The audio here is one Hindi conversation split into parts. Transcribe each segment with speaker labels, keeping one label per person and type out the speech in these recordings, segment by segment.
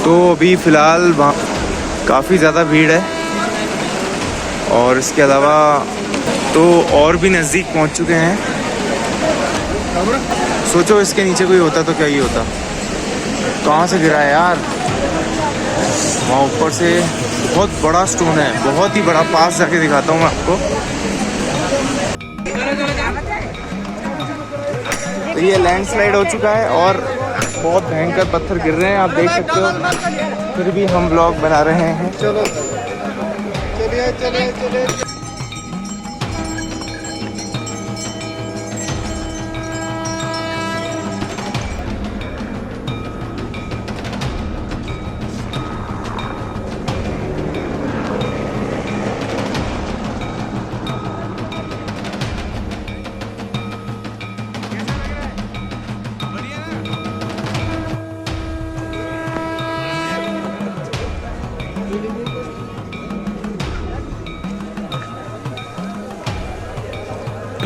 Speaker 1: तो अभी फ़िलहाल वहाँ काफ़ी ज़्यादा भीड़ है, और इसके अलावा तो और भी नज़दीक पहुँच चुके हैं। सोचो इसके नीचे कोई होता तो क्या ही होता। कहाँ से गिरा है यार? वहाँ ऊपर से बहुत बड़ा स्टोन है, बहुत ही बड़ा। पास जाके दिखाता हूँ मैं आपको। तो ये लैंडस्लाइड हो चुका है और बहुत भयंकर पत्थर गिर रहे हैं, आप देख सकते हो। फिर भी हम व्लॉग बना रहे हैं। चलो चलिए चलिए चलिए।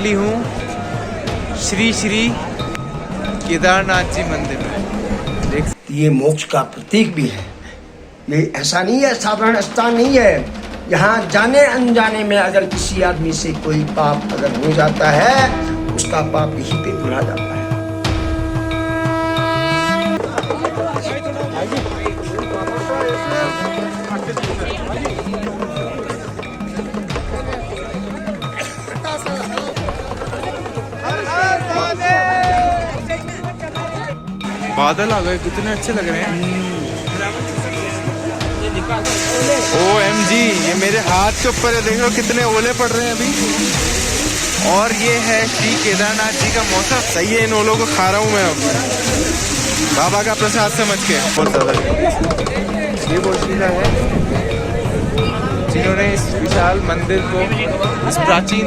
Speaker 1: हूँ श्री श्री केदारनाथ जी मंदिर में। देख,
Speaker 2: ये मोक्ष का प्रतीक भी है। ये ऐसा नहीं है, साधारण स्थान नहीं है। यहाँ जाने अनजाने में अगर किसी आदमी से कोई पाप अगर हो जाता है, उसका पाप यहीं पे धुला जाता है।
Speaker 1: बादल आ गए, कितने अच्छे लग रहे हैं। OMG, ये मेरे हाथ के ऊपर है, देख लो कितने ओले पड़ रहे हैं अभी। और ये है श्री केदारनाथ जी का मौसम। सही है, इन ओलों को खा रहा हूँ मैं अब, बाबा का प्रसाद समझ के। बहुत ज़्यादा ये वो चीज़ है जिन्होंने इस विशाल मंदिर को, इस प्राचीन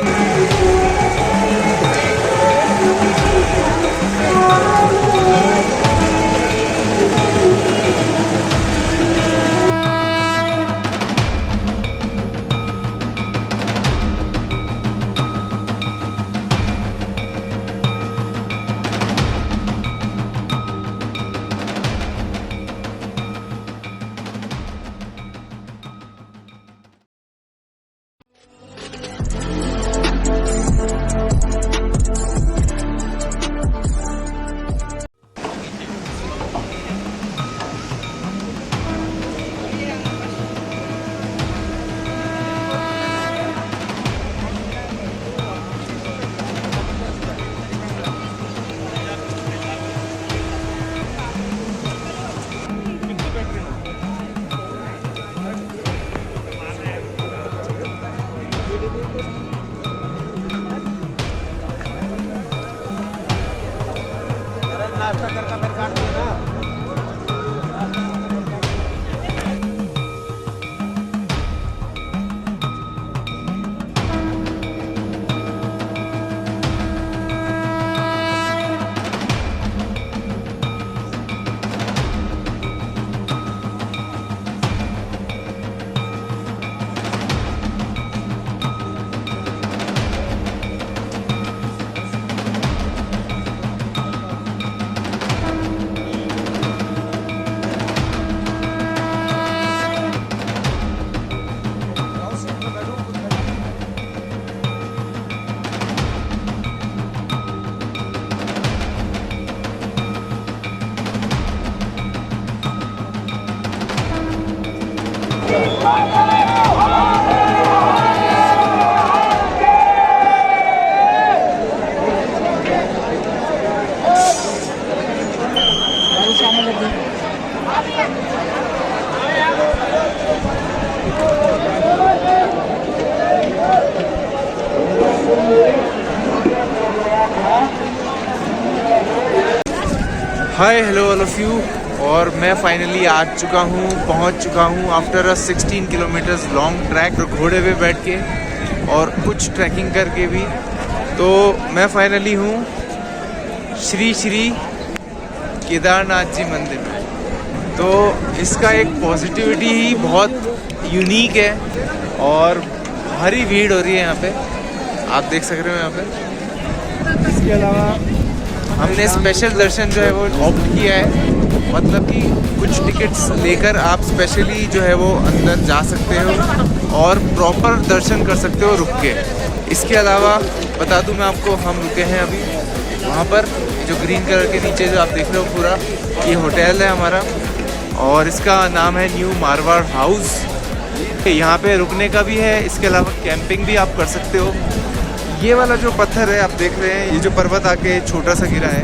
Speaker 1: hi hello all of you. और मैं फाइनली आ चुका हूँ, पहुँच चुका हूँ आफ्टर 16 किलोमीटर्स लॉन्ग ट्रैक, घोड़े पे बैठ के और कुछ ट्रैकिंग करके भी। तो मैं फाइनली हूँ श्री श्री केदारनाथ जी मंदिर में। तो इसका एक पॉजिटिविटी ही बहुत यूनिक है और भारी भीड़ हो रही है यहाँ पे, आप देख सक रहे हो यहाँ पे। इसके अलावा हमने स्पेशल दर्शन जो है वो ऑप्ट किया है मतलब कि कुछ टिकट्स लेकर आप स्पेशली जो है वो अंदर जा सकते हो और प्रॉपर दर्शन कर सकते हो रुक के। इसके अलावा बता दूं मैं आपको, हम रुके हैं अभी वहाँ पर जो ग्रीन कलर के नीचे जो आप देख रहे हो पूरा, ये होटल है हमारा और इसका नाम है न्यू मारवाड़ हाउस। यहाँ पे रुकने का भी है, इसके अलावा कैंपिंग भी आप कर सकते हो। ये वाला जो पत्थर है आप देख रहे हैं, ये जो पर्वत आके छोटा सा गिरा है,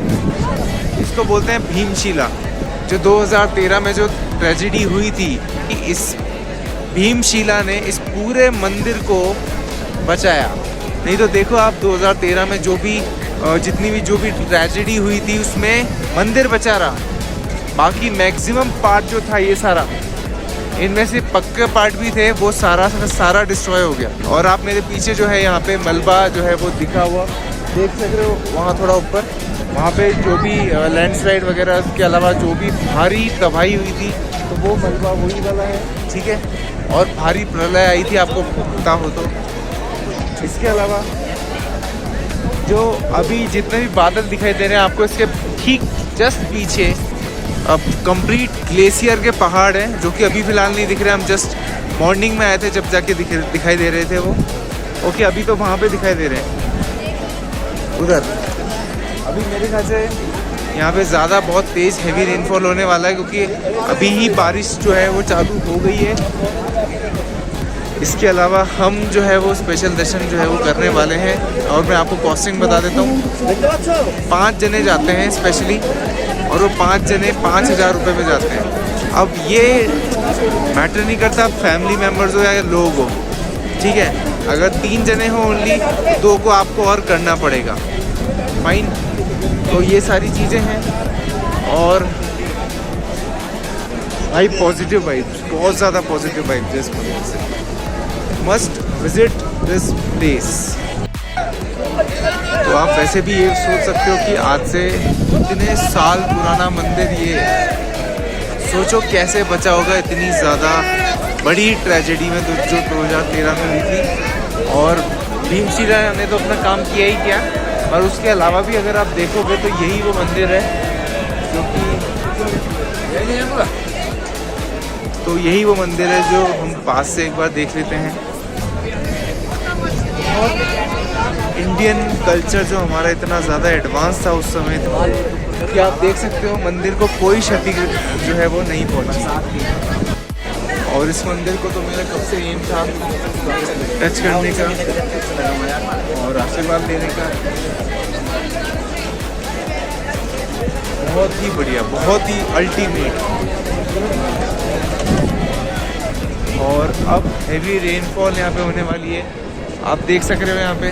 Speaker 1: इसको बोलते हैं भीमशिला। जो 2013 में जो ट्रेजेडी हुई थी कि इस भीमशिला ने इस पूरे मंदिर को बचाया। नहीं तो देखो आप 2013 में जो भी जो भी ट्रेजेडी हुई थी उसमें मंदिर बचा रहा, बाकी मैक्सिमम पार्ट जो था ये सारा, इनमें से पक्के पार्ट भी थे, वो सारा डिस्ट्रॉय हो गया। और आप मेरे पीछे जो है यहाँ पे मलबा जो है वो दिखा हुआ देख सक रहे हो, वहाँ थोड़ा ऊपर, वहाँ पे जो भी लैंडस्लाइड वगैरह के अलावा जो भी भारी तबाही हुई थी तो वो मलबा वही वाला है, ठीक है। और भारी प्रलय आई थी, आपको पता हो तो। इसके अलावा जो अभी जितने भी बादल दिखाई दे रहे हैं आपको, इसके ठीक जस्ट पीछे अब कंप्लीट ग्लेशियर के पहाड़ हैं जो कि अभी फ़िलहाल नहीं दिख रहे। हम जस्ट मॉर्निंग में आए थे जब जाके दिखाई दे रहे थे वो। ओके, अभी तो वहाँ पे दिखाई दे रहे हैं उधर। अभी मेरे ख्याल से यहाँ पे ज़्यादा बहुत तेज़ हैवी रेनफॉल होने वाला है क्योंकि अभी ही बारिश जो है वो चालू हो गई है। इसके अलावा हम जो है वो स्पेशल दर्शन जो है वो करने वाले हैं और मैं आपको कॉस्टिंग बता देता हूँ। 5 जने जाते हैं स्पेशली और वो 5 जने 5,000 रुपये में जाते हैं। अब ये मैटर नहीं करता फैमिली मेम्बर्स हो या लोग हो, ठीक है। अगर 3 जने हो ओनली तो 2 को आपको और करना पड़ेगा, फाइन। तो ये सारी चीज़ें हैं और भाई पॉजिटिव वाइब्स, बहुत ज़्यादा पॉजिटिव वाइब्स इस मंदिर से। Must visit this place. तो आप वैसे भी ये सोच सकते हो कि आज से इतने साल पुराना मंदिर, ये सोचो कैसे बचा होगा इतनी ज़्यादा बड़ी ट्रेजेडी में जो 2013 में हुई थी। और भीमशिला ने तो अपना काम किया ही किया, और उसके अलावा भी अगर आप देखोगे तो यही वो मंदिर है जो कि यही वो मंदिर है जो हम पास से एक बार देख लेते हैं। इंडियन कल्चर जो हमारा इतना ज़्यादा एडवांस था उस समय कि आप देख सकते हो मंदिर को कोई क्षति जो है वो नहीं पहुंची। और इस मंदिर को तो मेरा कब से एम था टच करने का और आशीर्वाद लेने का। बहुत ही बढ़िया, बहुत ही अल्टीमेट। और अब हेवी रेनफॉल यहाँ पे होने वाली है, आप देख सक रहे हो यहाँ पे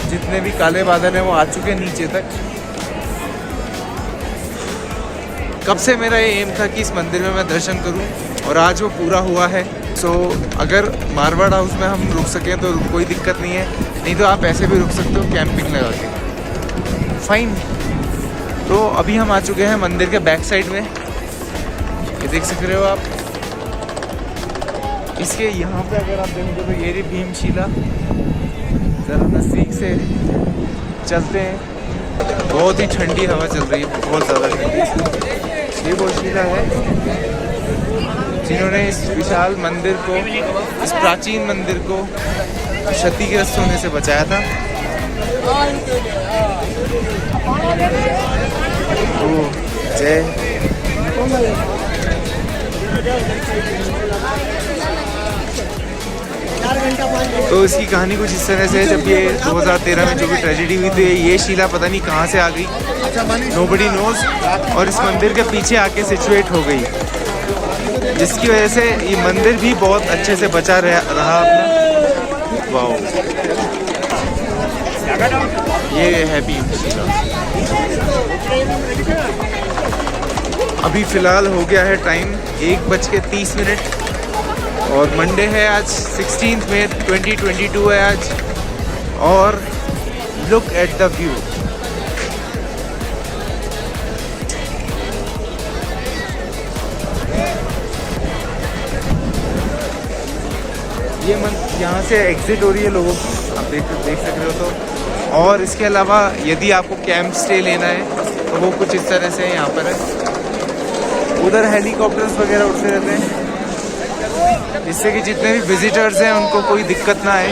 Speaker 1: जितने भी काले बादल हैं वो आ चुके हैं नीचे तक। कब से मेरा ये एम था कि इस मंदिर में मैं दर्शन करूं और आज वो पूरा हुआ है। सो अगर मारवाड़ हाउस में हम रुक सकें तो कोई दिक्कत नहीं है, नहीं तो आप ऐसे भी रुक सकते हो कैंपिंग लगा के, फाइन। तो अभी हम आ चुके हैं मंदिर के बैक साइड में, ये देख सक रहे हो आप। इसके यहाँ पे अगर आप देखोगे तो ये भीमशिला, ज़रा नज़दीक से चलते हैं। बहुत ही ठंडी हवा चल रही है, बहुत ज़्यादा ठंडी। ये वो शिला है जिन्होंने इस विशाल मंदिर को, इस प्राचीन मंदिर को क्षतिग्रस्त होने से बचाया था। ओ जय। तो इसकी कहानी कुछ इस तरह से है, जब ये 2013 में जो भी ट्रेजेडी हुई थी, ये शिला पता नहीं कहाँ से आ गई, नोबडी नोज, और इस मंदिर के पीछे आके सिचुएट हो गई, जिसकी वजह से ये मंदिर भी बहुत अच्छे से बचा रहा अपना। वाओ, ये है भीमशिला। अभी फ़िलहाल हो गया है टाइम 1:30 और मंडे है आज, 16 मई 2022 है आज। और लुक एट द व्यू, ये यहाँ से एग्जिट हो रही है लोगों की, आप देख सक रहे हो तो। और इसके अलावा यदि आपको कैंप स्टे लेना है तो वो कुछ इस तरह से यहाँ पर है। उधर हेलीकॉप्टर्स वगैरह उड़ते रहते हैं, जिससे कि जितने भी विजिटर्स हैं उनको कोई दिक्कत ना आए।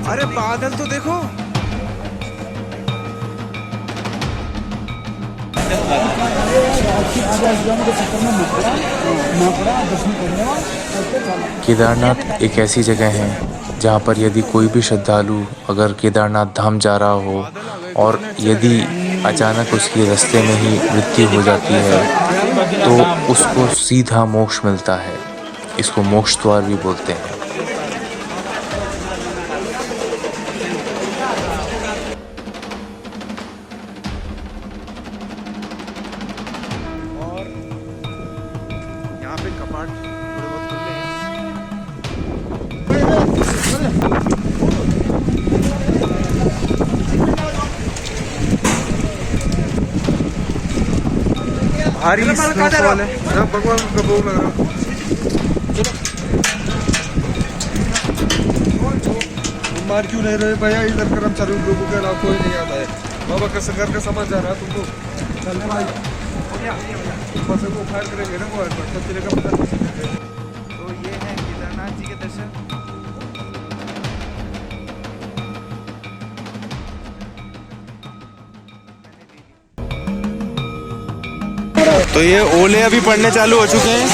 Speaker 1: अरे बादल तो देखो।
Speaker 3: केदारनाथ एक ऐसी जगह है जहाँ पर यदि कोई भी श्रद्धालु अगर केदारनाथ धाम जा रहा हो और यदि अचानक उसकी रास्ते में ही मृत्यु हो जाती है तो उसको सीधा मोक्ष मिलता है। इसको मोक्ष द्वार भी बोलते हैं।
Speaker 1: और यहाँ पे कपाट थोड़े बहुत खुले हैं। भारी स्नोफॉल है। भगवान का भोग लग रहा।
Speaker 4: मार क्यों नहीं रहे भैया? इधर कर्मचारी लोगों के अलावा कोई नहीं आता है। बाबा का घर का समाज जा रहा है तुमको। चलने भाई बस वो फायर करेंगे ना वो तो तेरे का पता नहीं चलेगा।
Speaker 1: तो ये है केदारनाथ जी के दर्शन। तो ये ओले अभी पड़ने चालू हो चुके हैं।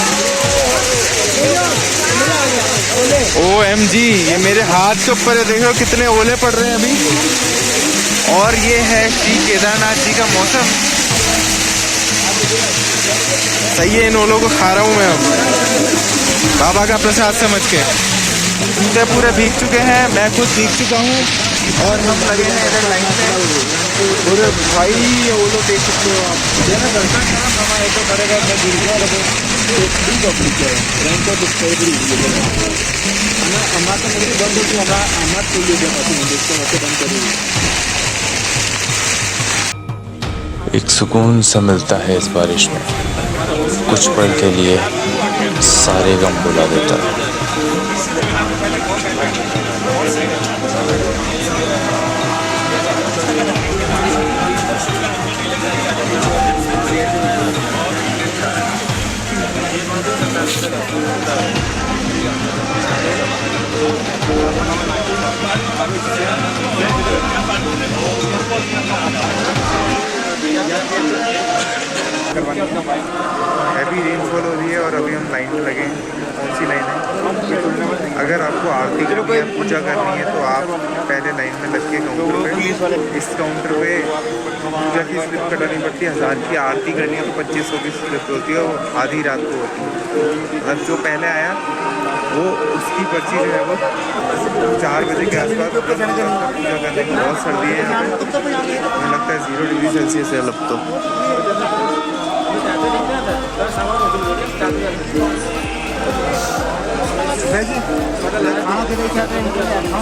Speaker 1: OMG, ये मेरे हाथ के ऊपर है, देखो कितने ओले पड़ रहे हैं अभी। और ये है श्री केदारनाथ जी का मौसम। सही है, इन ओलों को खा रहा हूँ मैं अब बाबा का प्रसाद समझ के। जूते पूरे भीग चुके हैं, मैं खुद भीग चुका हूँ और हम लगे हैं इधर लाइन में। पूरे भाई ओलो देख सकते हो आप। दर्शन हमारे तो करेगा मैं गिर गया
Speaker 3: एक सुकून सा मिलता है इस बारिश में। कुछ पल के लिए सारे गम भुला देता है।
Speaker 1: हैवी रेनफॉल हो रही है और अभी हम लाइन में लगे हैं। कौन सी लाइन है? अगर आपको आरती करनी है, पूजा करनी है तो आप पहले लाइन में लग के काउंटर पे, इस काउंटर पे पूजा की स्लिप कटानी पड़ती है। 1000 की आरती करनी है तो 2500 की स्लिप होती है, वो आधी रात को होती है। अब जो पहले आया वो उसकी पर्ची जो है वो 4 बजे के आसपास पूजा करने की। बहुत सर्दी है यहाँ पे, मुझे लगता है 0 डिग्री सेल्सियस है अब तो।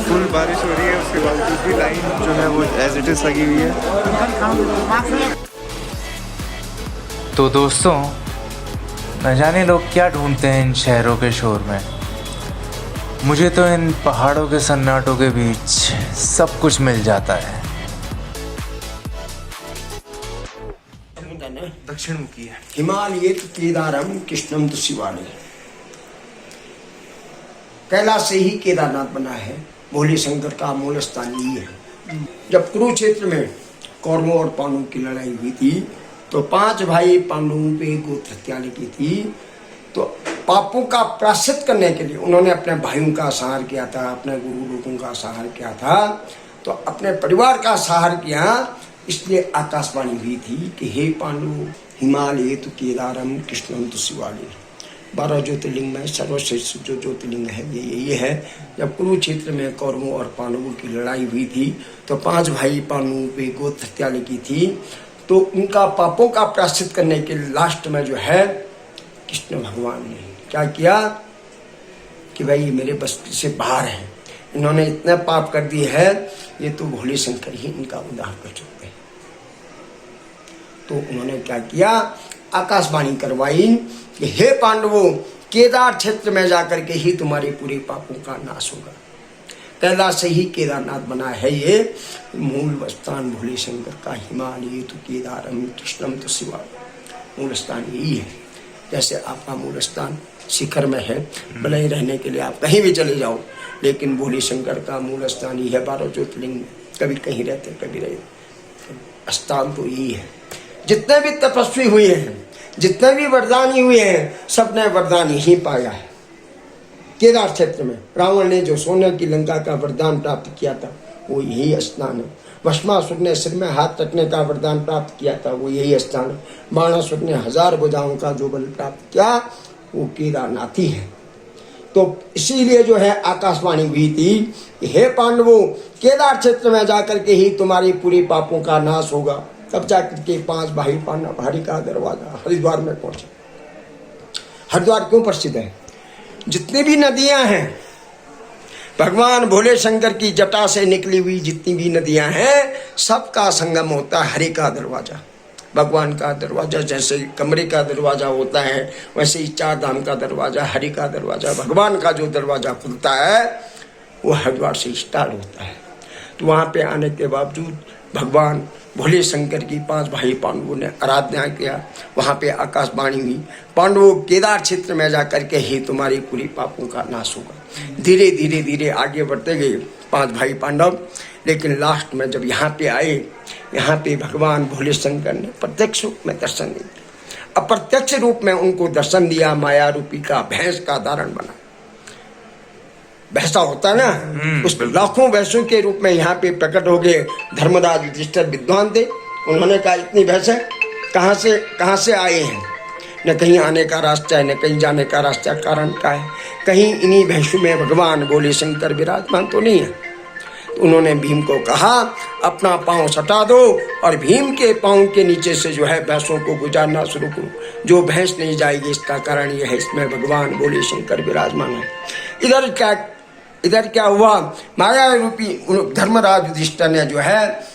Speaker 1: फुल बारिश हो रही है, उसके बावजूद भी लाइन जो है वो एज इट इज लगी हुई है।
Speaker 3: तो दोस्तों, न जाने लोग क्या ढूंढते हैं इन शहरों के शोर में। मुझे तो इन पहाड़ों के सन्नाटों के बीच सब कुछ मिल जाता है।
Speaker 1: दक्षिण मुखी है।
Speaker 2: हिमालय केदारम कृष्णम तो शिवालय। कैलाश से ही केदारनाथ बना है। भोले शंकर का मूल स्थान यही है। जब कुरुक्षेत्र में कौरवों और पांडवों की लड़ाई हुई थी तो 5 भाई पांडवों पे गोत्र हत्या की थी। तो पापों का प्रायश्चित करने के लिए उन्होंने अपने भाइयों का संहार किया था, अपने गुरु लोगों का संहार किया था, तो अपने परिवार का संहार किया। इसलिए आकाशवाणी हुई थी कि हे पांडु, हिमालय तो केदारम कृष्णम तो शिवालय। 12 ज्योतिर्लिंग में सर्वश्रेष्ठ जो ज्योतिर्लिंग है ये यही है। जब कुरुक्षेत्र में कौरवों और पांडवों की लड़ाई हुई थी तो 5 भाई पांडवों पे गोत्र हत्या लगी थी, तो उनका पापों का प्रायश्चित करने के लास्ट में जो है कृष्ण भगवान ने क्या किया कि भाई ये मेरे बस से बाहर है, इन्होंने इतने पाप कर दिए है, ये तो भोले शंकर ही इनका उद्धार कर सकते हैं। तो उन्होंने क्या किया, आकाशवाणी करवाई कि हे पांडवों, केदार क्षेत्र में जाकर के ही तुम्हारे पूरे पापों का नाश होगा। पहला से ही केदारनाथ बना है, ये मूल स्थान भोले शंकर का हिमालय तो केदारम कृष्णम तो शिवा, मूल स्थान यही है। जैसे आपका मूल स्थान शिखर में है, भले ही रहने के लिए आप कहीं भी चले जाओ, लेकिन भोले शंकर का मूल स्थान ही है 12 ज्योतिर्लिंग में। कभी कहीं रहते कभी रहे, स्थान तो यही है। जितने भी तपस्वी हुए हैं, जितने भी वरदानी हुए हैं, सबने वरदान ही पाया है केदार क्षेत्र में। रावण ने जो सोने की लंका का वरदान प्राप्त किया था वो यही स्थान है। भस्मासुर ने सिर में हाथ रखने का वरदान प्राप्त किया था वो यही स्थान है। बाणासुर ने 1000 भुजाओं का जो बल प्राप्त किया वो केदारनाथ ही है। तो इसीलिए जो है आकाशवाणी हुई थी कि हे पांडवों, केदार क्षेत्र में जाकर के ही तुम्हारी पूरी पापों का नाश होगा। तब जाकर के 5 भाई पांडव हरि का दरवाजा हरिद्वार में पहुंचे। हरिद्वार क्यों प्रसिद्ध है? जितनी भी नदियां हैं, भगवान भोले शंकर की जटा से निकली हुई जितनी भी नदियां हैं, सबका संगम होता है हरि का दरवाजा। भगवान का दरवाजा जैसे कमरे का दरवाजा होता है, वैसे ही 4 धाम का दरवाजा, हरि का दरवाजा, भगवान का जो दरवाजा खुलता है वो हरिद्वार से स्टार्ट होता है। तो वहाँ पे आने के बावजूद भगवान भोले शंकर की 5 भाई पांडवों ने आराधना किया। वहाँ पे आकाशवाणी हुई, पांडवों केदार क्षेत्र में जाकर के ही तुम्हारी पूरी पापों का नाश होगा। धीरे धीरे धीरे आगे बढ़ते गए 5 भाई पांडव, लेकिन लास्ट में जब यहाँ पे आए, यहाँ पे भगवान भोले शंकर ने प्रत्यक्ष रूप में दर्शन दिया। अप्रत्यक्ष रूप में उनको दर्शन दिया, माया रूपी का भैंस का धारण बना। भैंसा होता है ना, उस लाखों भैंसों के रूप में यहाँ पे प्रकट हो गए। धर्मराज युधिष्ठिर विद्वान थे, उन्होंने कहा इतनी भैंसें कहाँ से आए हैं? न कहीं आने का रास्ता है, न कहीं जाने का रास्ता। कारण क्या है? कहीं इन्हीं भैंसों में भगवान भोले शंकर विराजमान तो नहीं है। तो उन्होंने भीम को कहा अपना पाँव सटा दो और भीम के पाँव के नीचे से जो है भैंसों को गुजारना शुरू करो। जो भैंस नहीं जाएगी इसका कारण यह है, इसमें भगवान भोले शंकर विराजमान है। इधर क्या हुआ, माया रूपी धर्मराज युधिष्ठिर ने जो है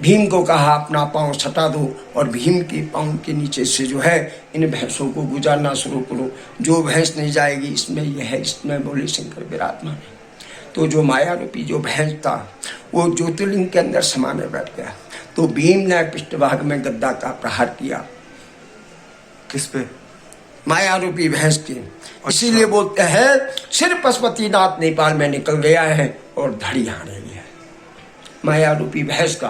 Speaker 2: भीम को कहा अपना पाँव सटा दो और भीम के पाँव के नीचे से जो है इन भैंसों को गुजारना शुरू करो। जो भैंस नहीं जाएगी इसमें यह है, इसमें भोले शंकर विराजमान है। तो जो माया रूपी जो भैंस था वो ज्योतिर्लिंग के अंदर समाने बैठ गया। तो भीम ने पृष्ठभाग में गद्दा का प्रहार किया।
Speaker 1: किस पे?
Speaker 2: माया रूपी भैंस की। इसीलिए बोलते हैं सिर पशुपतिनाथ नेपाल में निकल गया है और धड़ी यहाँ रह गया है। माया रूपी भैंस का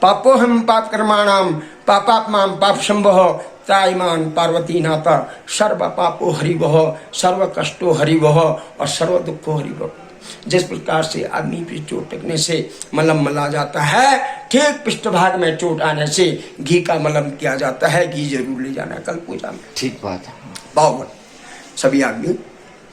Speaker 2: पापो हम पाप कर्माणाम पापात्माम पाप शंभो त्रायमान पार्वती नाथा सर्व पापो हरिवह सर्व कष्टो हरिवह और सर्व दुखो हरिवह। जिस प्रकार से आदमी पे चोट लगने से मलम मला जाता है, ठीक पृष्ठभाग में चोट आने से घी का मलम किया जाता है। घी जरूर ले जाना कल पूजा में।
Speaker 1: ठीक बात है।
Speaker 2: पावन सभी आदमी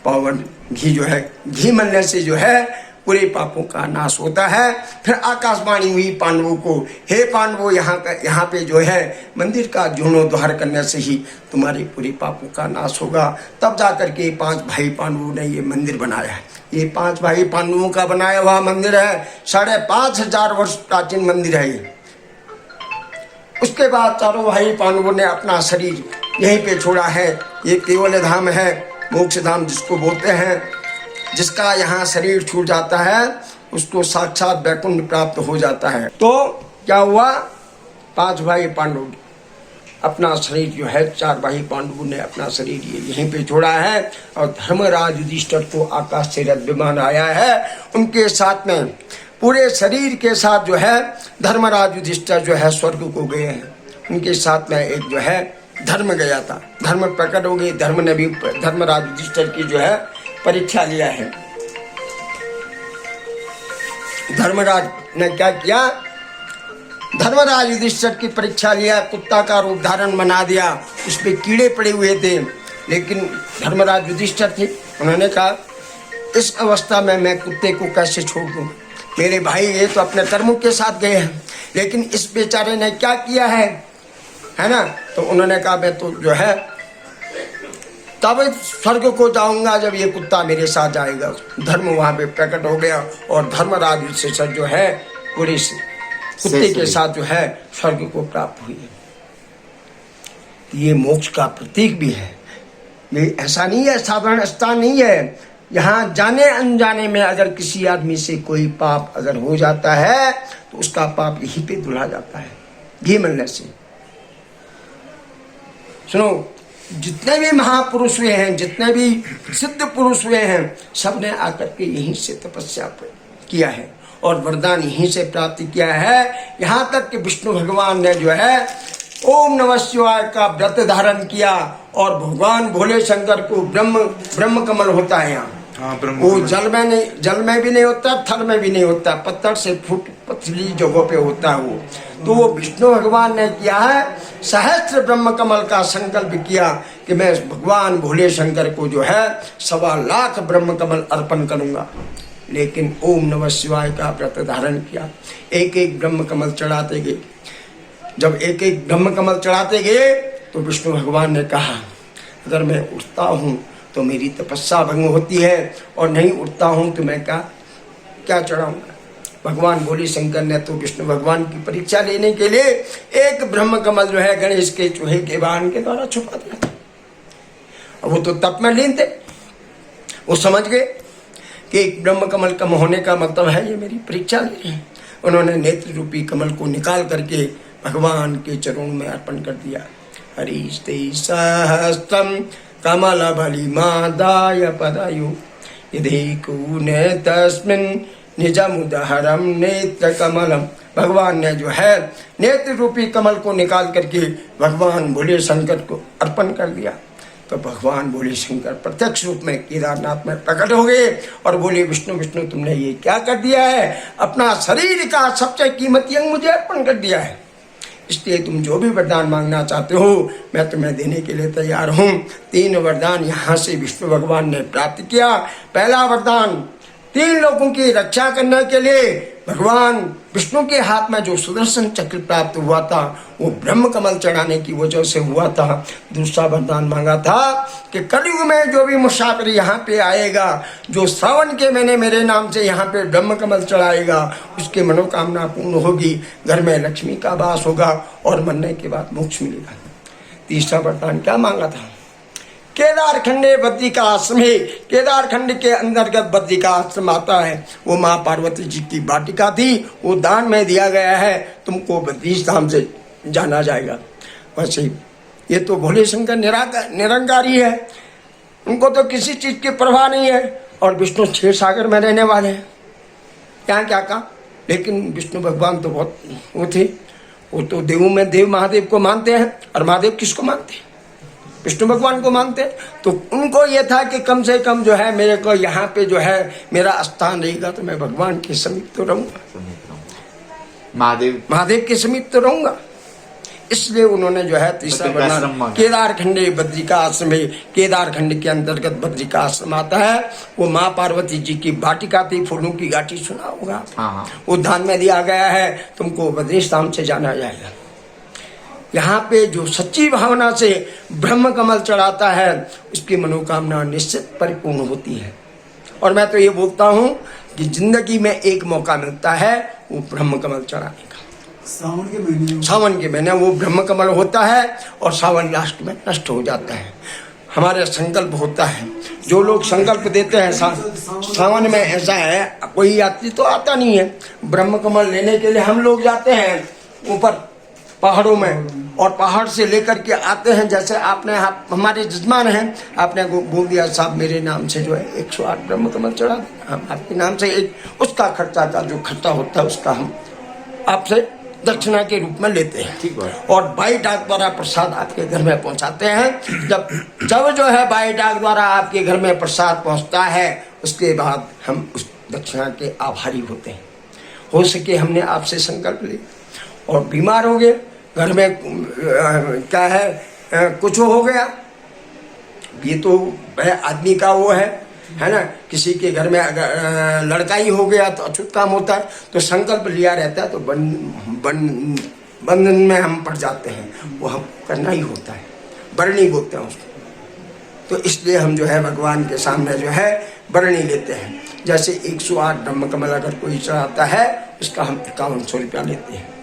Speaker 2: पावन घी जो है, घी मलने से जो है पूरे पापों का नाश होता है। फिर आकाशवाणी हुई पांडवों को, हे पांडवों यहाँ पे जो है मंदिर का जीर्णोद्धार करने से ही तुम्हारे पूरे पापों का नाश होगा। तब जाकर के 5 भाई पांडवों ने ये मंदिर बनाया है। ये 5 भाई पांडवों का बनाया हुआ मंदिर है। 5500 वर्ष प्राचीन मंदिर है ये। उसके बाद चारों भाई पांडवों ने अपना शरीर यहीं पे छोड़ा है। ये केवल धाम है, मोक्ष धाम जिसको बोलते हैं। जिसका यहाँ शरीर छूट जाता है उसको साक्षात वैकुंठ प्राप्त हो जाता है। तो क्या हुआ, 5 भाई पांडव अपना शरीर जो है, 4 भाई पांडवों ने अपना शरीर यहीं पे छोड़ा है। और धर्मराज युधिष्ठिर को आकाश से रथ विमान आया है, उनके साथ में पूरे शरीर के साथ जो है धर्मराज युधिष्ठिर जो है स्वर्ग को गए हैं। उनके साथ में एक जो है धर्म गया था। धर्म प्रकट हो गई। धर्म ने भी धर्मराज युधिष्ठिर की जो है परीक्षा लिया है। धर्मराज ने क्या किया, धर्मराज युधिष्ठिर की परीक्षा लिया। कुत्ता का रूप धारण बना दिया, उस पे कीड़े पड़े हुए थे। लेकिन धर्मराज युधिष्ठिर थे, उन्होंने कहा इस अवस्था में मैं कुत्ते को कैसे छोड़ दूं? मेरे भाई ये तो अपने कर्मों के साथ गए हैं, लेकिन इस बेचारे ने क्या किया है ना? तो उन्होंने कहा मैं तो जो है तब स्वर्ग को जाऊंगा जब ये कुत्ता मेरे साथ जाएगा। धर्म वहां पे प्रकट हो गया और धर्मराज युधिष्ठिर जो है पूरे कुत्ते के साथ जो है स्वर्ग को प्राप्त हुई है। ये मोक्ष का प्रतीक भी है। ये ऐसा नहीं है, साधारण स्थान नहीं है। यहाँ जाने अनजाने में अगर किसी आदमी से कोई पाप अगर हो जाता है तो उसका पाप यहीं पे धुला जाता है, घी मलने से। सुनो, जितने भी महापुरुष हुए हैं, जितने भी सिद्ध पुरुष हुए हैं, सबने आकर के यहीं से तपस्या किया है और वरदान यहीं से प्राप्त किया है। यहाँ तक कि विष्णु भगवान ने जो है ओम नमः शिवाय का व्रत धारण किया और भगवान भोले शंकर को ब्रह्म कमल होता है यहाँ।
Speaker 1: हाँ,
Speaker 2: वो जल में भी नहीं होता, थल में भी नहीं होता, पत्थर से फुट पतली जगहों पे होता है वो। तो वो विष्णु भगवान ने किया है, सहस्त्र ब्रह्म कमल का संकल्प किया कि मैं भगवान भोले शंकर को जो है 1.25 लाख ब्रह्म कमल अर्पण करूंगा। लेकिन ओम नमः शिवाय का व्रत धारण किया, एक एक ब्रह्म कमल चढ़ाते गए। जब एक एक ब्रह्म कमल चढ़ाते गए तो विष्णु भगवान ने कहा अगर मैं उठता हूँ तो मेरी तपस्या भंग होती है और नहीं उठता हूँ तो मैं क्या चढ़ाऊंगा। भगवान भोले शंकर ने तो विष्णु भगवान की परीक्षा लेने के लिए एक ब्रह्म कमल जो है गणेश के चूहे के वाहन के द्वारा छुपा दिया। अब वो तो तप में लीन थे, वो समझ गए कि एक ब्रह्म कमल कम होने का मतलब है ये मेरी परीक्षा ले रहे हैं। उन्होंने नेत्र रूपी कमल को निकाल करके भगवान के चरणों में अर्पण कर दिया। हरिस्ते सहस्त्रम कमल बलिमादाय पदायु यदेकून तस्मिन् निजमुदहरम नेत्र कमलम। भगवान ने जो है नेत्र रूपी कमल को निकाल करके भगवान भोले शंकर को अर्पण कर दिया। तो भगवान भोले शंकर प्रत्यक्ष रूप में केदारनाथ में प्रकट हो गए और बोले विष्णु विष्णु तुमने ये क्या कर दिया है? अपना शरीर का सबसे कीमती अंग मुझे अर्पण कर दिया है, इसलिए तुम जो भी वरदान मांगना चाहते हो मैं तुम्हें देने के लिए तैयार हूँ। 3 वरदान यहाँ से विष्णु भगवान ने प्राप्त किया। पहला वरदान 3 लोगों की रक्षा करने के लिए भगवान विष्णु के हाथ में जो सुदर्शन चक्र प्राप्त हुआ था वो ब्रह्म कमल चढ़ाने की वजह से हुआ था। दूसरा वरदान मांगा था कि कलयुग में जो भी मुसाफिर यहाँ पे आएगा, जो श्रावण के महीने मेरे नाम से यहाँ पे ब्रह्म कमल चढ़ाएगा, उसकी मनोकामना पूर्ण होगी, घर में लक्ष्मी का वास होगा और मरने के बाद मोक्ष मिलेगा। तीसरा वरदान क्या मांगा था? केदार खंडे बद्रिका आश्रम है। केदार खंड के अंतर्गत बद्रिका आश्रम आता है, वो माँ पार्वती जी की वाटिका थी, वो दान में दिया गया है, तुमको बद्रीश धाम से जाना जाएगा। वैसे ये तो भोले शंकर निरंकारी है, उनको तो किसी चीज की परवाह नहीं है और विष्णु क्षीर सागर में रहने वाले हैं, क्या कहा। लेकिन विष्णु भगवान तो बहुत वो थे, वो तो देवों में देव महादेव को मानते हैं और महादेव किसको मानते हैं? विष्णु भगवान को मानते। तो उनको ये था कि कम से कम जो है मेरे को यहाँ पे जो है मेरा स्थान रहेगा तो मैं भगवान के समीप तो रहूंगा, महादेव के समीप तो रहूंगा। इसलिए उन्होंने जो है तीसरा वरदान केदार खंडे बद्रिका आश्रम है। केदार खंड के अंतर्गत बद्रिका आश्रम आता है, वो माँ पार्वती जी की वाटिका थी, फूलों की घाटी सुना होगा, वो दान में दिया गया है, तुमको बद्रीश धाम से जाना जाएगा। यहाँ पे जो सच्ची भावना से ब्रह्म कमल चढ़ाता है उसकी मनोकामना निश्चित परिपूर्ण होती है। और मैं तो ये बोलता हूँ कि जिंदगी में एक मौका मिलता है वो ब्रह्म कमल चढ़ाने का। सावन के महीने वो ब्रह्म कमल होता है और सावन लास्ट में नष्ट हो जाता है। हमारे संकल्प होता है, जो लोग संकल्प देते हैं सावन में, ऐसा है कोई यात्री तो आता नहीं है, ब्रह्म कमल लेने के लिए हम लोग जाते हैं ऊपर पहाड़ों में और पहाड़ से लेकर के आते हैं। जैसे आपने हमारे जजमान हैं, आपने बोल दिया साहब मेरे नाम से जो है 108 ब्रह्म कमल चढ़ा दें, हम आपके नाम से एक उसका खर्चा का जो खर्चा होता है उसका हम आपसे दक्षिणा के रूप में लेते हैं और बाई डाक द्वारा प्रसाद आपके घर में पहुंचाते हैं। जब जो है बाई डाक द्वारा आपके घर में प्रसाद पहुंचता है उसके बाद हम उस दक्षिणा के आभारी होते हैं। हो सके हमने आपसे संकल्प लिया और बीमार हो गए, घर में क्या है कुछ हो गया, ये तो है आदमी का वो है ना। किसी के घर में अगर लड़का ही हो गया तो अछूत काम होता है, तो संकल्प लिया रहता है तो बंधन में हम पड़ जाते हैं, वो हम करना ही होता है, बरनी बोलते हैं उसको। तो इसलिए हम जो है भगवान के सामने जो है बरनी लेते हैं। जैसे 108 ब्रह्म कमल अगर कोई चढ़ाता है उसका हम 5100 रुपया लेते हैं।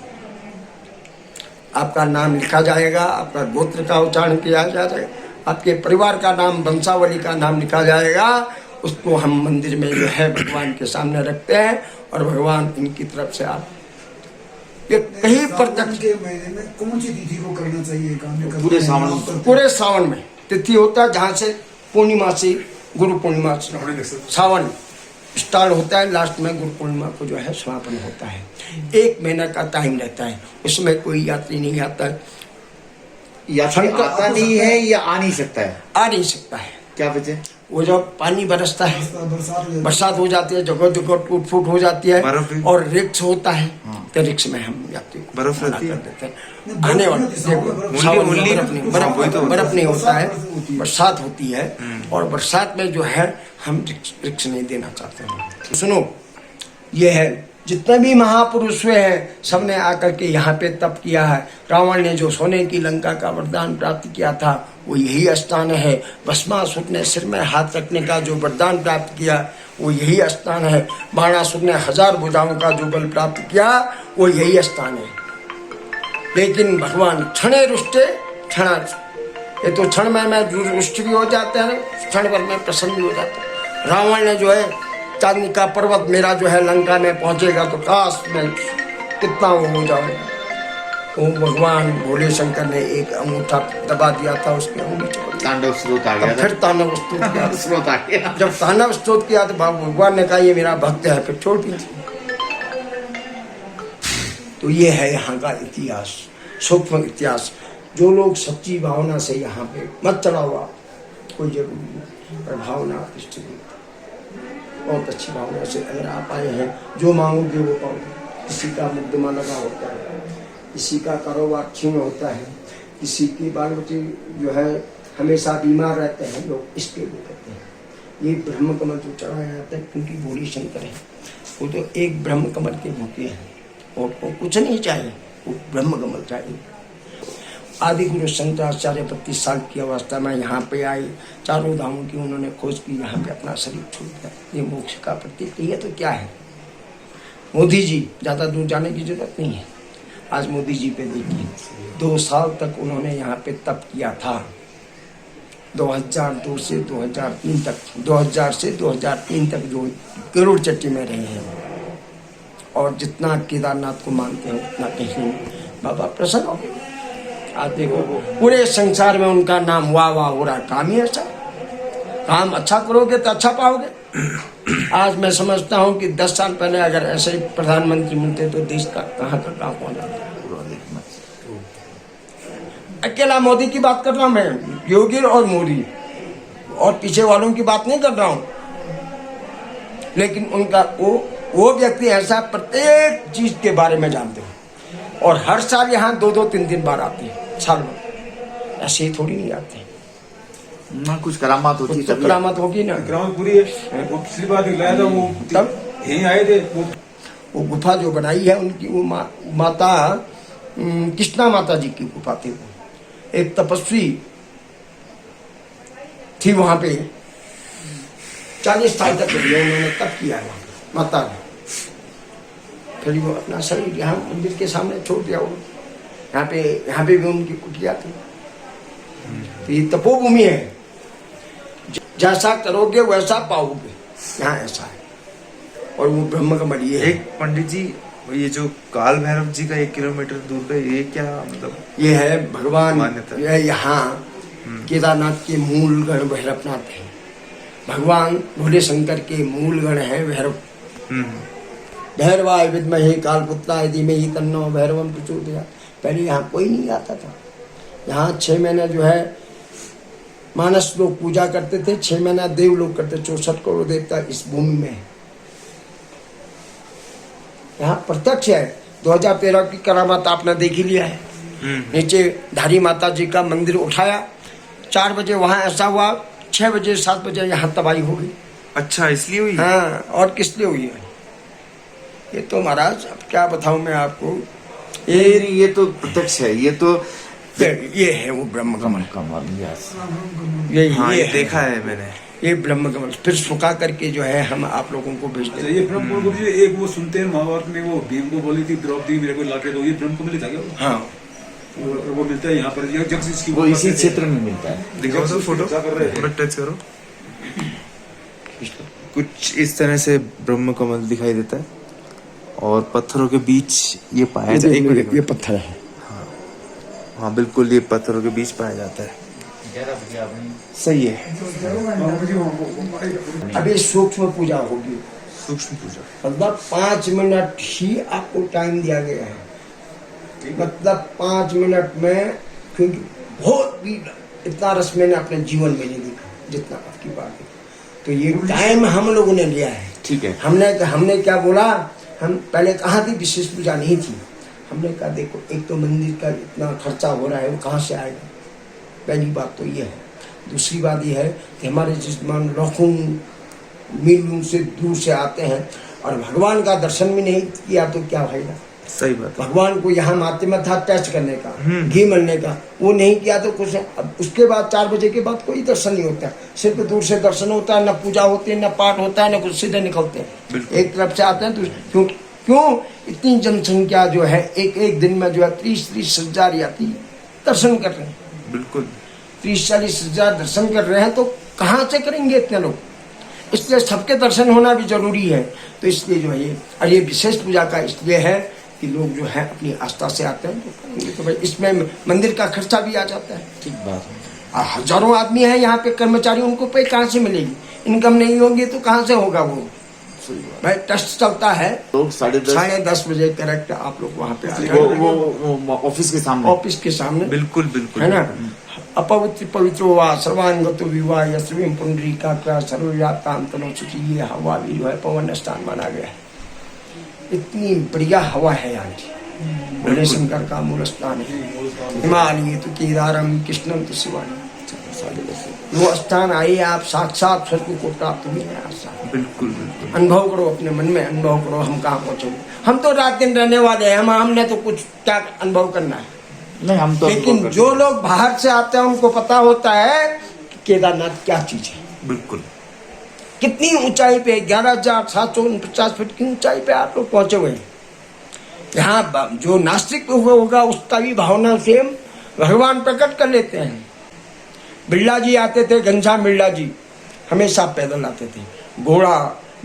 Speaker 2: आपका नाम लिखा जाएगा, आपका गोत्र का उच्चारण किया जाएगा, आपके परिवार का नाम, वंशावली का नाम लिखा जाएगा। उसको हम मंदिर में जो है भगवान के सामने रखते हैं और भगवान इनकी तरफ से आप ये कहीं प्रत्यक्ष
Speaker 5: के महीने में कौन सी तिथि को करना चाहिए काम?
Speaker 2: पूरे सावन में तिथि होता है, जहाँ से पूर्णिमा से गुरु पूर्णिमा सावन स्टार्ट होता है, लास्ट में गुरु पूर्णिमा को जो है समापन होता है। 1 महीना का टाइम रहता है, उसमें कोई यात्री नहीं आता है।
Speaker 6: यात्री आता नहीं है या आ नहीं सकता है?
Speaker 2: आ नहीं सकता है।
Speaker 6: क्या वजह?
Speaker 2: वो जब पानी बरसता है, बरसात हो जाती है, जगह जगह टूट फूट हो जाती है और रिक्स होता है, तो रिक्स में हम यात्री को
Speaker 1: बर्फ रहती है,
Speaker 2: देते हैं। आने वाले बर्फ नहीं होता है, बरसात होती है और बरसात में जो है हम रिक्स नहीं देना चाहते हैं। सुनो, ये है जितने भी महापुरुष हुए हैं सबने आकर के यहाँ पे तप किया है। रावण ने जो सोने की लंका का वरदान प्राप्त किया था वो यही स्थान है। भस्मासुर ने सिर में हाथ रखने का जो वरदान प्राप्त किया वो यही स्थान है। बाणासुर ने 1000 भुजाओं का जो बल प्राप्त किया वो यही स्थान है। लेकिन भगवान क्षणे रुष्टे क्षणा, ये तो क्षण में रुष्ट भी हो जाते हैं, क्षण भर में प्रसन्न भी हो जाते हैं। रावण ने जो है चांदी का पर्वत मेरा जो है लंका में पहुंचेगा तो काश में कितना वो हो जाएगा। वो भगवान भोले शंकर ने एक अंगूठा दबा दिया था, उसके अंगूठे
Speaker 6: तांडव स्रोत आ गया,
Speaker 2: फिर तांडव स्रोत
Speaker 6: आ गया।
Speaker 2: जब तांडव स्रोत किया तो भगवान ने कहा ये मेरा भक्त है, फिर छोड़ दी। तो ये है यहाँ का इतिहास, सूक्ष्म इतिहास। जो लोग सच्ची भावना से यहाँ पे मत चढ़ा हुआ कोई जरूरी नहीं, पर भावना बहुत अच्छी भावना से अगर आप आए हैं, जो मांगोगे वो पाओगे। किसी का मुकदमा लगा होता है, किसी का कारोबार क्षीण होता है, किसी की बाल बच्चे जो है हमेशा बीमार रहते हैं, लोग इसके लिए करते हैं। ये ब्रह्म कमल जो चढ़ाया जाता है क्योंकि भोले शंकर है, वो तो एक ब्रह्म कमल के भूखे हैं और वो कुछ नहीं चाहिए, वो ब्रह्म कमल चाहिए। आदि गुरु शंकराचार्य 32 साल की अवस्था में यहाँ पे आए, चारों धामों की उन्होंने खोज की, यहाँ पे अपना शरीर छोड़ दिया। ये मोक्ष का प्रतीक है। तो क्या है, मोदी जी ज़्यादा दूर जाने की जरूरत नहीं है। आज मोदी जी पे देखिए, 2 साल तक उन्होंने यहाँ पे तप किया था। 2002 से 2003 तक, 2000 से 2003 तक जो गरुड़ चट्टी में रहे हैं और जितना केदारनाथ को मानते हैं उतना कहीं बाबा प्रसन्न हो। आज देखो पूरे संसार में उनका नाम वाह वाह हो रहा। काम ही ऐसा, काम अच्छा करोगे तो अच्छा पाओगे। आज मैं समझता हूँ कि 10 साल पहले अगर ऐसे प्रधानमंत्री मिलते तो देश का कहाँ पहुँच जाता। अकेला मोदी की बात कर रहा हूँ मैं, योगी और मोदी और पीछे वालों की बात नहीं कर रहा हूँ। लेकिन उनका वो व्यक्ति ऐसा प्रत्येक चीज के बारे में जानते हो और हर साल यहाँ 2-2, 3-3 बार आते हैं साल में। ऐसे ही थोड़ी नहीं आते
Speaker 6: ना, कुछ करामात होती है,
Speaker 2: तो करामात होगी ना।
Speaker 4: ग्राउंड पूरी है। वो पिछली बार दिखलाया था, वो
Speaker 2: तब
Speaker 4: यहीं आए थे।
Speaker 2: वो गुफा जो बनाई है उनकी, वो माता कृष्णा माता जी की गुफा थी। वो एक तपस्वी थी वहां पे, 40 साल तक उन्होंने तप किया है माता ने। फिर वो अपना शरीर यहाँ मंदिर के सामने छोड़ दिया। वो यहाँ पे भी उनकी कुटिया थी। तो ये तपोभूमि है, जैसा करोगे वैसा पाओगे, यहाँ ऐसा है। और वो ब्रह्म कमल ये है।
Speaker 1: एक पंडित जी, ये जो काल भैरव जी का 1 किलोमीटर दूर का ये क्या मतलब?
Speaker 2: ये है भगवान,
Speaker 1: मान्यता।
Speaker 2: यहाँ केदारनाथ के मूल गण भैरवनाथ है। भगवान भोले शंकर के मूल गण है भैरव। भैरवाय विद्महे कालपुत्राय धीमहि तन्नो भैरवं प्रचोदयात्। पहले यहाँ कोई नहीं आता था। यहाँ 6 महीने जो है मानस लोग पूजा करते थे, 6 महीना देव लोग करते। 64 करोड़ देवता इस भूमि में है। यहाँ प्रत्यक्ष है। 2013 की करामात आपने देख ही लिया है। नीचे धारी माता जी का मंदिर उठाया, 4 बजे वहाँ ऐसा हुआ, 6 बजे 7 बजे यहाँ तबाही हो गई।
Speaker 1: अच्छा, इसलिए हुई?
Speaker 2: हाँ, और किस लिए हुई है ये तो महाराज अब क्या बताऊं मैं आपको।
Speaker 6: ये तो प्रत्यक्ष है, ये तो
Speaker 2: ये है वो ब्रह्म कमल।
Speaker 6: कमल, यस।
Speaker 1: हाँ,
Speaker 2: ये
Speaker 1: ये देखा है मैंने।
Speaker 2: ये ब्रह्म कमल फिर सुखा करके जो है हम आप लोगों को भेज देंगे।
Speaker 5: ये ब्रह्म कमल गुरुजी, एक वो सुनते हैं महाभारत में, वो भीम को बोली थी द्रौपदी मेरे को लाके दो, ये ब्रह्म कमल ही था क्या वो?
Speaker 2: हाँ,
Speaker 5: वो मिलता है यहाँ पर, ये जगदीश की
Speaker 6: वो इसी क्षेत्र में मिलता है।
Speaker 1: दिखाओ तो फोटो,
Speaker 5: क्या कर रहे हैं?
Speaker 1: थोड़ा टच करो। कुछ इस तरह से ब्रह्म कमल दिखाई देता है और पत्थरों के बीच ये पाया जाता है।
Speaker 2: ये पत्थर है।
Speaker 1: हाँ बिल्कुल, ये पत्थरों के बीच पाया जाता है। सही है।
Speaker 2: अभी सूक्ष्म पूजा होगी,
Speaker 1: सूक्ष्म पूजा।
Speaker 2: मतलब 5 मिनट ही आपको टाइम दिया गया है, मतलब 5 मिनट में, क्योंकि बहुत भी इतना रस मैंने अपने जीवन में नहीं देखा जितना आपकी बात है। तो ये टाइम हम लोगों ने लिया है।
Speaker 6: ठीक है।
Speaker 2: हमने क्या बोला, हम पहले कहाँ थी विशेष पूजा नहीं थी। हमने कहा देखो एक तो मंदिर का इतना खर्चा हो रहा है, वो कहाँ से आएगा, पहली बात तो ये है। दूसरी बात ये है कि हमारे जजमान लाखों मीलों से दूर से आते हैं और भगवान का दर्शन भी नहीं किया तो क्या फायदा।
Speaker 1: सही बात है।
Speaker 2: भगवान को यहाँ माध्यम था टेस्ट करने का, घी मलने का, वो नहीं किया तो कुछ। अब उसके बाद 4 बजे के बाद कोई दर्शन नहीं होता, सिर्फ दूर से दर्शन होता है, न पूजा होती है, न पाठ होता है, न कुछ, सीधे निकलते हैं। एक तरफ से आते हैं तो क्यों इतनी जनसंख्या जो है एक दिन में जो है 30-40 हजार यात्री दर्शन कर रहे हैं।
Speaker 1: बिल्कुल
Speaker 2: 30-40 हजार दर्शन कर रहे हैं, तो कहाँ से करेंगे इतने लोग। इसलिए सबके दर्शन होना भी जरूरी है। तो इसलिए जो है ये, और ये विशेष पूजा का इसलिए है कि लोग जो है अपनी आस्था से आते हैं, तो करेंगे तो भाई इसमें मंदिर का खर्चा भी आ जाता है।
Speaker 6: ठीक बात है।
Speaker 2: और हजारों आदमी है यहाँ पे कर्मचारी, उनको पे कहाँ से मिलेगी, इनकम नहीं होगी तो कहाँ से होगा वो। भाई टेस्ट चलता है,
Speaker 6: लोग
Speaker 2: 10:30 बजे करेक्ट आप लोग वहाँ पे आ जाए,
Speaker 6: वो ऑफिस के सामने,
Speaker 2: ऑफिस के सामने।
Speaker 1: बिल्कुल बिल्कुल
Speaker 2: है ना। अपवित्र पवित्र वा सर्वांगतो विवाह यस्वीं पुंडरीका सर्वव्याप्तां तनोचुची, ये हवा भी जो है पवन स्थान माना गया है। इतनी बढ़िया हवा है यहाँ की। भोले शंकर का मूल स्थान है। हिमालय तो केदारम कृष्णम तो शिवानी, वो स्थान आइए आप, साक्षात स्वर्ग को प्राप्त हुई है आशा।
Speaker 1: बिल्कुल बिल्कुल
Speaker 2: अनुभव करो, अपने मन में अनुभव करो। हम कहाँ पहुँचोगे, हम तो रात दिन रहने वाले हैं, हमने तो कुछ क्या अनुभव करना है।
Speaker 6: नहीं हम तो,
Speaker 2: लेकिन जो लोग बाहर से आते हैं उनको पता होता है कि केदारनाथ क्या चीज है।
Speaker 1: बिल्कुल।
Speaker 2: कितनी ऊंचाई पे, 11,749 फीट की ऊंचाई पे आप लोग पहुंचे हुए हैं। यहाँ जो नास्तिक होगा उसका भी भावना से भगवान प्रकट कर लेते हैं। बिरला जी आते थे, घनश्याम बिरला जी हमेशा पैदल आते थे, घोड़ा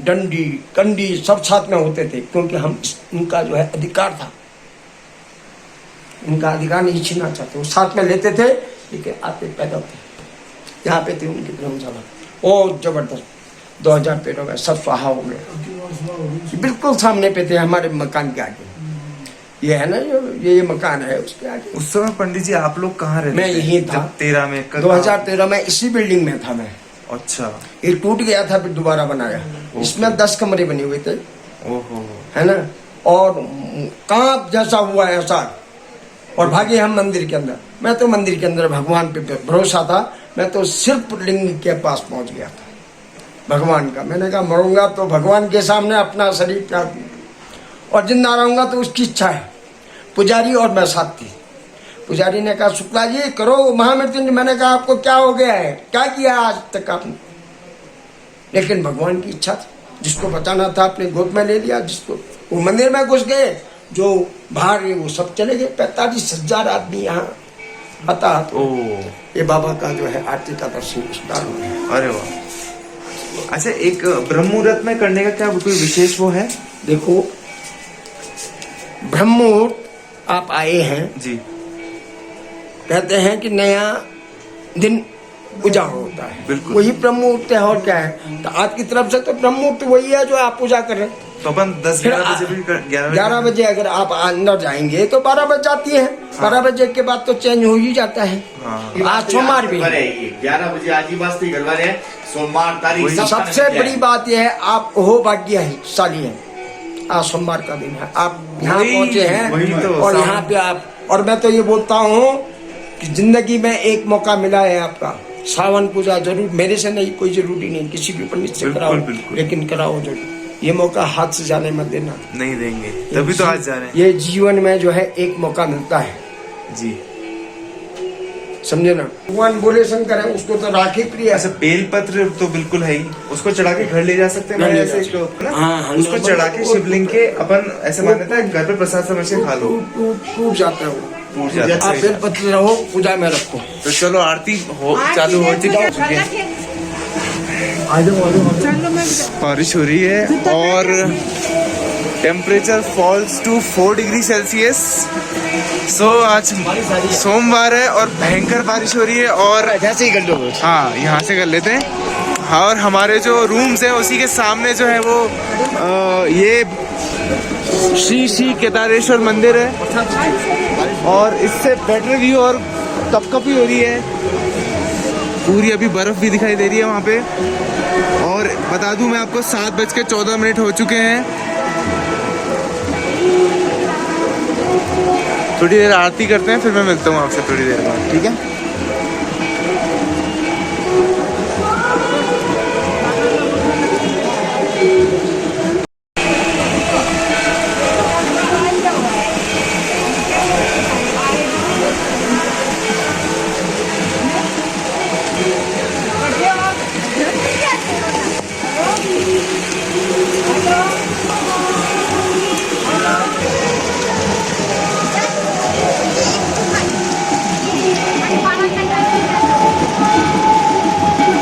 Speaker 2: डंडी कंडी सब साथ में होते थे, क्योंकि हम उनका जो है अधिकार था, उनका अधिकार नहीं छीनना चाहते। वो साथ में लेते थे लेकिन आते पैदल थे। यहाँ पे थे उनकी धर्मशाला, ओ जबरदस्त 2000 पेड़ों में सब स्वाहा हो गया। बिल्कुल सामने पे थे हमारे मकान के आगे। ये है ना, ये मकान है उसके आगे।
Speaker 1: उस समय पंडित जी आप लोग कहाँ रहते
Speaker 2: मैं
Speaker 1: थे?
Speaker 2: यहीं था। 2013 में इसी बिल्डिंग में था मैं।
Speaker 1: अच्छा।
Speaker 2: ये टूट गया था फिर दोबारा बनाया। इसमें 10 कमरे बने हुए थे।
Speaker 1: ओहो।
Speaker 2: है ना। और कांप जैसा हुआ ऐसा, और भागे हम मंदिर के अंदर। मैं तो मंदिर के अंदर भगवान पे भरोसा था, मैं तो सिर्फ लिंग के पास पहुंच गया था भगवान का। मैंने कहा मरूंगा तो भगवान के सामने अपना शरीर त्याग दूं, और जिंदा रहूंगा तो उसकी इच्छा है। पुजारी और मैं साथ थी। पुजारी ने कहा शुक्ला जी करो महामृत्युंजय। मैंने कहा आपको क्या हो गया है, क्या किया आज तक आपने। लेकिन भगवान की इच्छा थी, जिसको बचाना था अपने गोद में ले लिया, जिसको वो मंदिर में घुस गए, जो बाहर वो सब चले गए। 45,000 आदमी यहाँ आता। तो ये बाबा का जो है आरती का दर्शन स्टार्ट हुआ।
Speaker 1: अरे वाह। अच्छा, एक ब्रह्म मुहूर्त में करने का क्या कोई विशेष वो है?
Speaker 2: देखो ब्रह्म मुहूर्त आप आए हैं
Speaker 1: जी,
Speaker 2: कहते हैं कि नया दिन उजागर होता है,
Speaker 1: बिल्कुल।
Speaker 2: वही ब्रह्म मुहूर्त है। और क्या है, तो आज की तरफ से तो ब्रह्म मुहूर्त वही है जो आप पूजा कर रहे हैं।
Speaker 1: तो अपन 10-11 बजे भी
Speaker 2: 11 बजे अगर आप अंदर जाएंगे तो 12 बज जाती है। 12 बजे के बाद तो चेंज हो ही जाता है। आज सोमवार भी है।
Speaker 6: 11 बजे आज ही वास्ते गड़बड़ है। सोमवार तारीख
Speaker 2: सबसे बड़ी बात यह है, आप हो भाग्यशाली है, आज सोमवार का दिन है, आप यहाँ पहुँचे हैं।
Speaker 1: वही तो
Speaker 2: और यहाँ पे आप, और मैं तो ये बोलता हूँ कि जिंदगी में एक मौका मिला है आपका, सावन पूजा जरूर, मेरे से नहीं, कोई जरूरी नहीं, किसी भी पंडित से
Speaker 1: बिल्कुल,
Speaker 2: कराओ,
Speaker 1: बिल्कुल।
Speaker 2: लेकिन कराओ जरूर। ये मौका हाथ से जाने मत देना।
Speaker 1: नहीं देंगे, तभी तो आज जा रहे हैं।
Speaker 2: ये जीवन में जो है एक मौका मिलता है,
Speaker 1: जी।
Speaker 2: समझे ना। भगवान बोले शंकर है, उसको तो राखी प्रिय।
Speaker 1: अच्छा, बेलपत्र तो बिल्कुल है ही, उसको चढ़ा के घर ले जा सकते हैं।
Speaker 2: घर ले
Speaker 1: ऐसे
Speaker 2: जा
Speaker 1: जो ना,
Speaker 2: हाँ,
Speaker 1: उसको चढ़ा के शिवलिंग के अपन ऐसे मान्यता है घर पे प्रसाद समझ के खा लो,
Speaker 2: टूट जाता है वो।
Speaker 1: टूट जाता
Speaker 2: आप
Speaker 1: है।
Speaker 2: बेलपत्र रहो, पूजा में रखो।
Speaker 1: तो चलो आरती चालू हो चुकी है। बारिश हो रही है और temperature falls to 4 degree Celsius. So आज सोमवार है और भयंकर बारिश हो रही है। और
Speaker 6: ऐसे ही कर लो बस।
Speaker 1: हाँ, यहाँ से कर लेते हैं। हाँ, और हमारे जो रूम्स हैं उसी के सामने जो है वो ये श्री केदारेश्वर मंदिर है और इससे बेटर व्यू और कपकपी हो रही है पूरी। अभी बर्फ भी दिखाई दे रही है वहाँ पे। और बता दूं मैं आपको 7:14 हो चुके हैं। थोड़ी देर आरती करते हैं, फिर मैं मिलता हूँ आपसे थोड़ी देर बाद, ठीक है?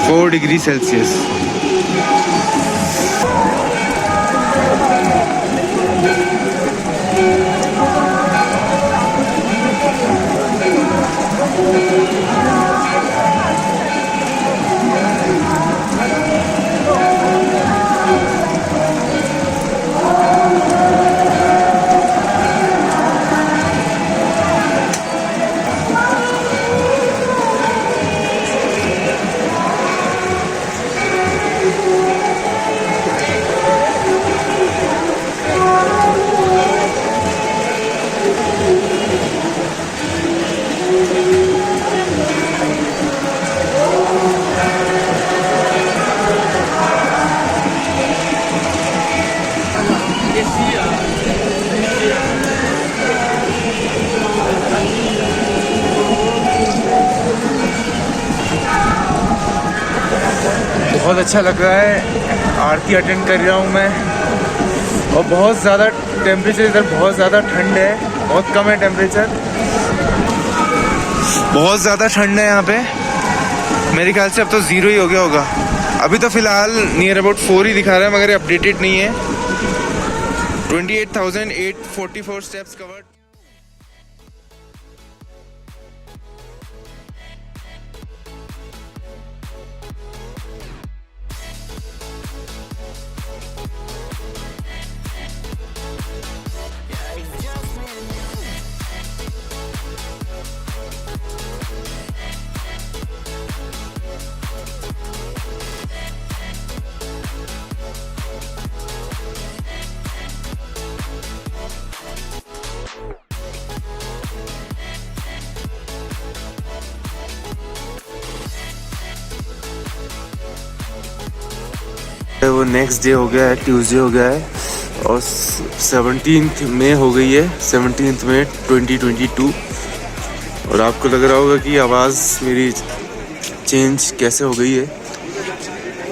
Speaker 1: Four degree Celsius. बहुत अच्छा लग रहा है, आरती अटेंड कर रहा हूँ मैं। और बहुत ज़्यादा टेम्परेचर इधर, बहुत ज़्यादा ठंड है, बहुत कम है टेम्परेचर, बहुत ज़्यादा ठंड है यहाँ पे। मेरे ख्याल से अब तो 0 ही हो गया होगा। अभी तो फ़िलहाल नियर अबाउट 4 ही दिखा रहा है, मगर अपडेटेड नहीं है। 28,844 स्टेप्स कवर्ड। वो नेक्स्ट डे हो गया है, ट्यूसडे हो गया है और 17 मई हो गई है, 17 मई 2022। और आपको लग रहा होगा कि आवाज़ मेरी चेंज कैसे हो गई है।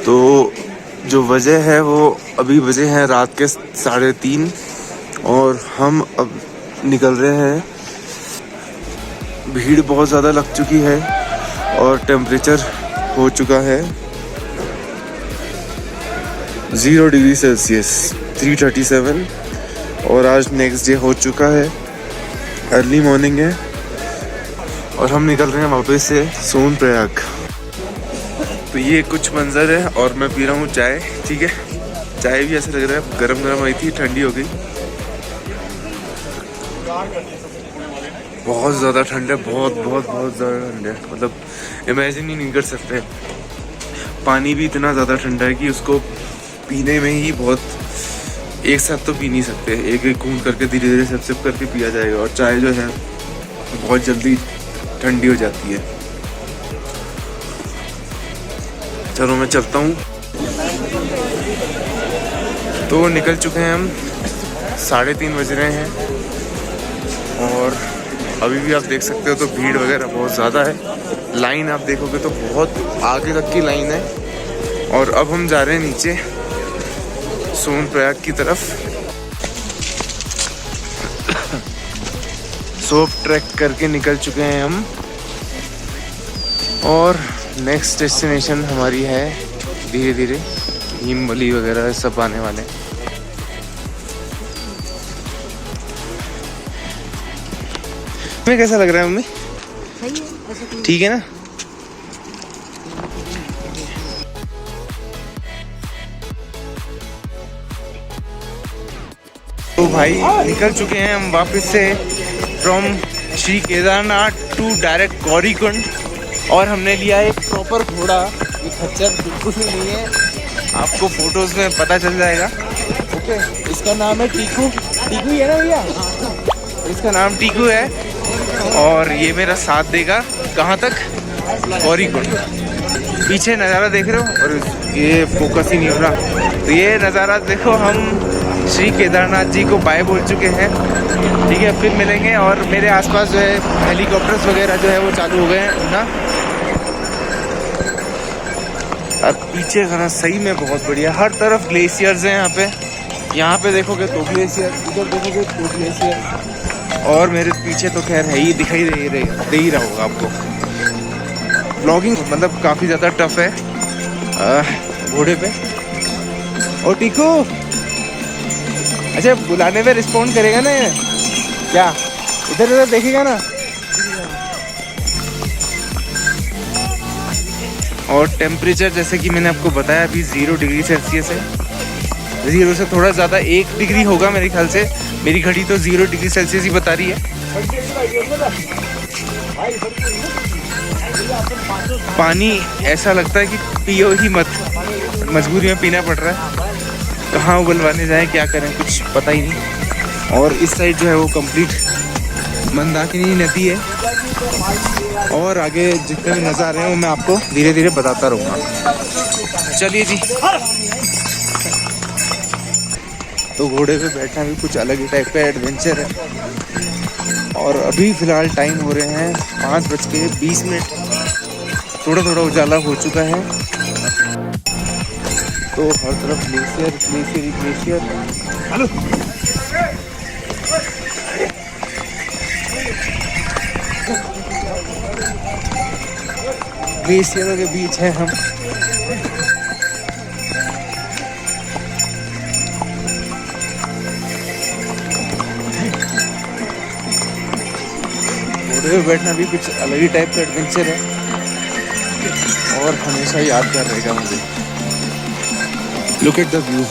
Speaker 1: तो जो वजह है वो अभी बजे हैं रात के 3:30 और हम अब निकल रहे हैं। भीड़ बहुत ज़्यादा लग चुकी है और टेम्परेचर हो चुका है 0 डिग्री सेल्सियस 337। और आज नेक्स्ट डे हो चुका है, अर्ली मॉर्निंग है और हम निकल रहे हैं वापस से सोनप्रयाग। तो ये कुछ मंजर है और मैं पी रहा हूँ चाय, ठीक है। चाय भी ऐसा लग रहा है गरम गरम आई थी, ठंडी हो गई। बहुत ज़्यादा ठंड है, बहुत बहुत बहुत ज़्यादा ठंड है, मतलब इमेजिन ही नहीं कर सकते। पानी भी इतना ज़्यादा ठंडा है कि उसको पीने में ही बहुत, एक साथ तो पी नहीं सकते, एक एक घूंट करके धीरे धीरे सिप सिप करके पिया जाएगा। और चाय जो है बहुत जल्दी ठंडी हो जाती है। चलो मैं चलता हूँ। तो निकल चुके हैं हम, 3:30 बज रहे हैं और अभी भी आप देख सकते हो तो भीड़ वगैरह बहुत ज़्यादा है। लाइन आप देखोगे तो बहुत आगे तक की लाइन है। और अब हम जा रहे हैं नीचे सोनप्रयाग की तरफ। सोप ट्रैक करके निकल चुके हैं हम और नेक्स्ट डेस्टिनेशन हमारी है धीरे धीरे हिमवली वगैरह सब आने वाले हैं। तुम्हें कैसा लग रहा है मम्मी? ठीक है ना? तो भाई निकल चुके हैं हम वापस से from Shri Kedarnath to direct Gaurikund. और हमने लिया एक प्रॉपर घोड़ा, ये खच्चर बिल्कुल भी नहीं है, आपको फोटोज में पता चल जाएगा। ओके, इसका नाम है टीकू। टीकू ही है ना भैया? इसका नाम टीकू है और ये मेरा साथ देगा कहाँ तक? गौरीकुंड। पीछे नज़ारा देख रहे हो और ये फोकस ही नहीं हो रहा। तो ये नज़ारा देखो, हम श्री केदारनाथ जी को बाय बोल चुके हैं। ठीक है, फिर मिलेंगे। और मेरे आसपास जो है हेलीकॉप्टर्स वगैरह जो है वो चालू हो गए हैं उड़ना। और पीछे खाना सही में बहुत बढ़िया, हर तरफ ग्लेशियर्स हैं यहाँ पे। यहाँ पे देखोगे तो ग्लेशियर, इधर देखोगे तो ग्लेशियर। और मेरे पीछे तो खैर है ही, दिखाई दे ही रहा होगा आपको। ब्लॉगिंग मतलब काफ़ी ज़्यादा टफ है घोड़े पे। और टीकू, अच्छा बुलाने में रिस्पॉन्ड करेगा ना ये? क्या इधर उधर देखेगा ना? और टेम्परेचर जैसे कि मैंने आपको बताया अभी 0 डिग्री सेल्सियस है। 0 से थोड़ा ज़्यादा 1 डिग्री होगा मेरे ख्याल से। मेरी घड़ी तो 0 डिग्री सेल्सियस ही बता रही है। पानी ऐसा लगता है कि पियो ही मत, मजबूरी में पीना पड़ रहा है। कहाँ उबलवाने जाएं, क्या करें, कुछ पता ही नहीं। और इस साइड जो है वो कंप्लीट मंदाकिनी नदी है। और आगे जितने भी नज़ारे हैं वो मैं आपको धीरे धीरे बताता रहूँगा। चलिए जी। तो घोड़े पे बैठना भी कुछ अलग ही टाइप का एडवेंचर है। और अभी फ़िलहाल टाइम हो रहे हैं 5:20। थोड़ा थोड़ा उजाला हो चुका है। तो हर तरफ ग्लेशियर ग्लेशियर ग्लेशियर। हेलो, ग्लेशियरों के बीच हैं हम। घोड़े पे बैठना भी कुछ अलग ही टाइप का एडवेंचर है और हमेशा यादगार रहेगा मुझे। Look at the view.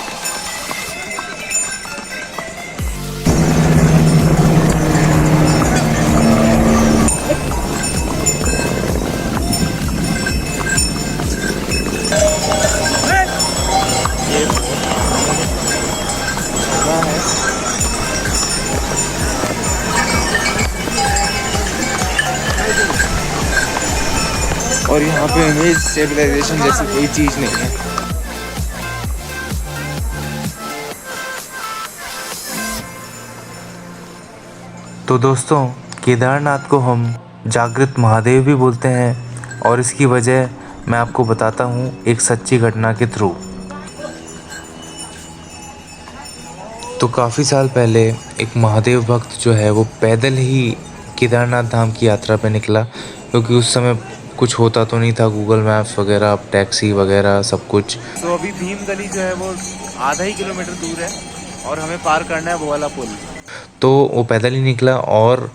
Speaker 1: और यहाँ पे इमेज स्टेबलाइजेशन जैसी कोई चीज़ नहीं है।
Speaker 3: तो दोस्तों, केदारनाथ को हम जागृत महादेव भी बोलते हैं और इसकी वजह मैं आपको बताता हूँ एक सच्ची घटना के थ्रू। तो काफ़ी साल पहले एक महादेव भक्त जो है वो पैदल ही केदारनाथ धाम की यात्रा पे निकला, क्योंकि उस समय कुछ होता तो नहीं था, गूगल मैप्स वगैरह, टैक्सी वगैरह सब कुछ।
Speaker 1: तो अभी भीम गली जो है वो आधा ही किलोमीटर दूर है और हमें पार करना है वो वाला पुल।
Speaker 3: तो वो पैदल ही निकला और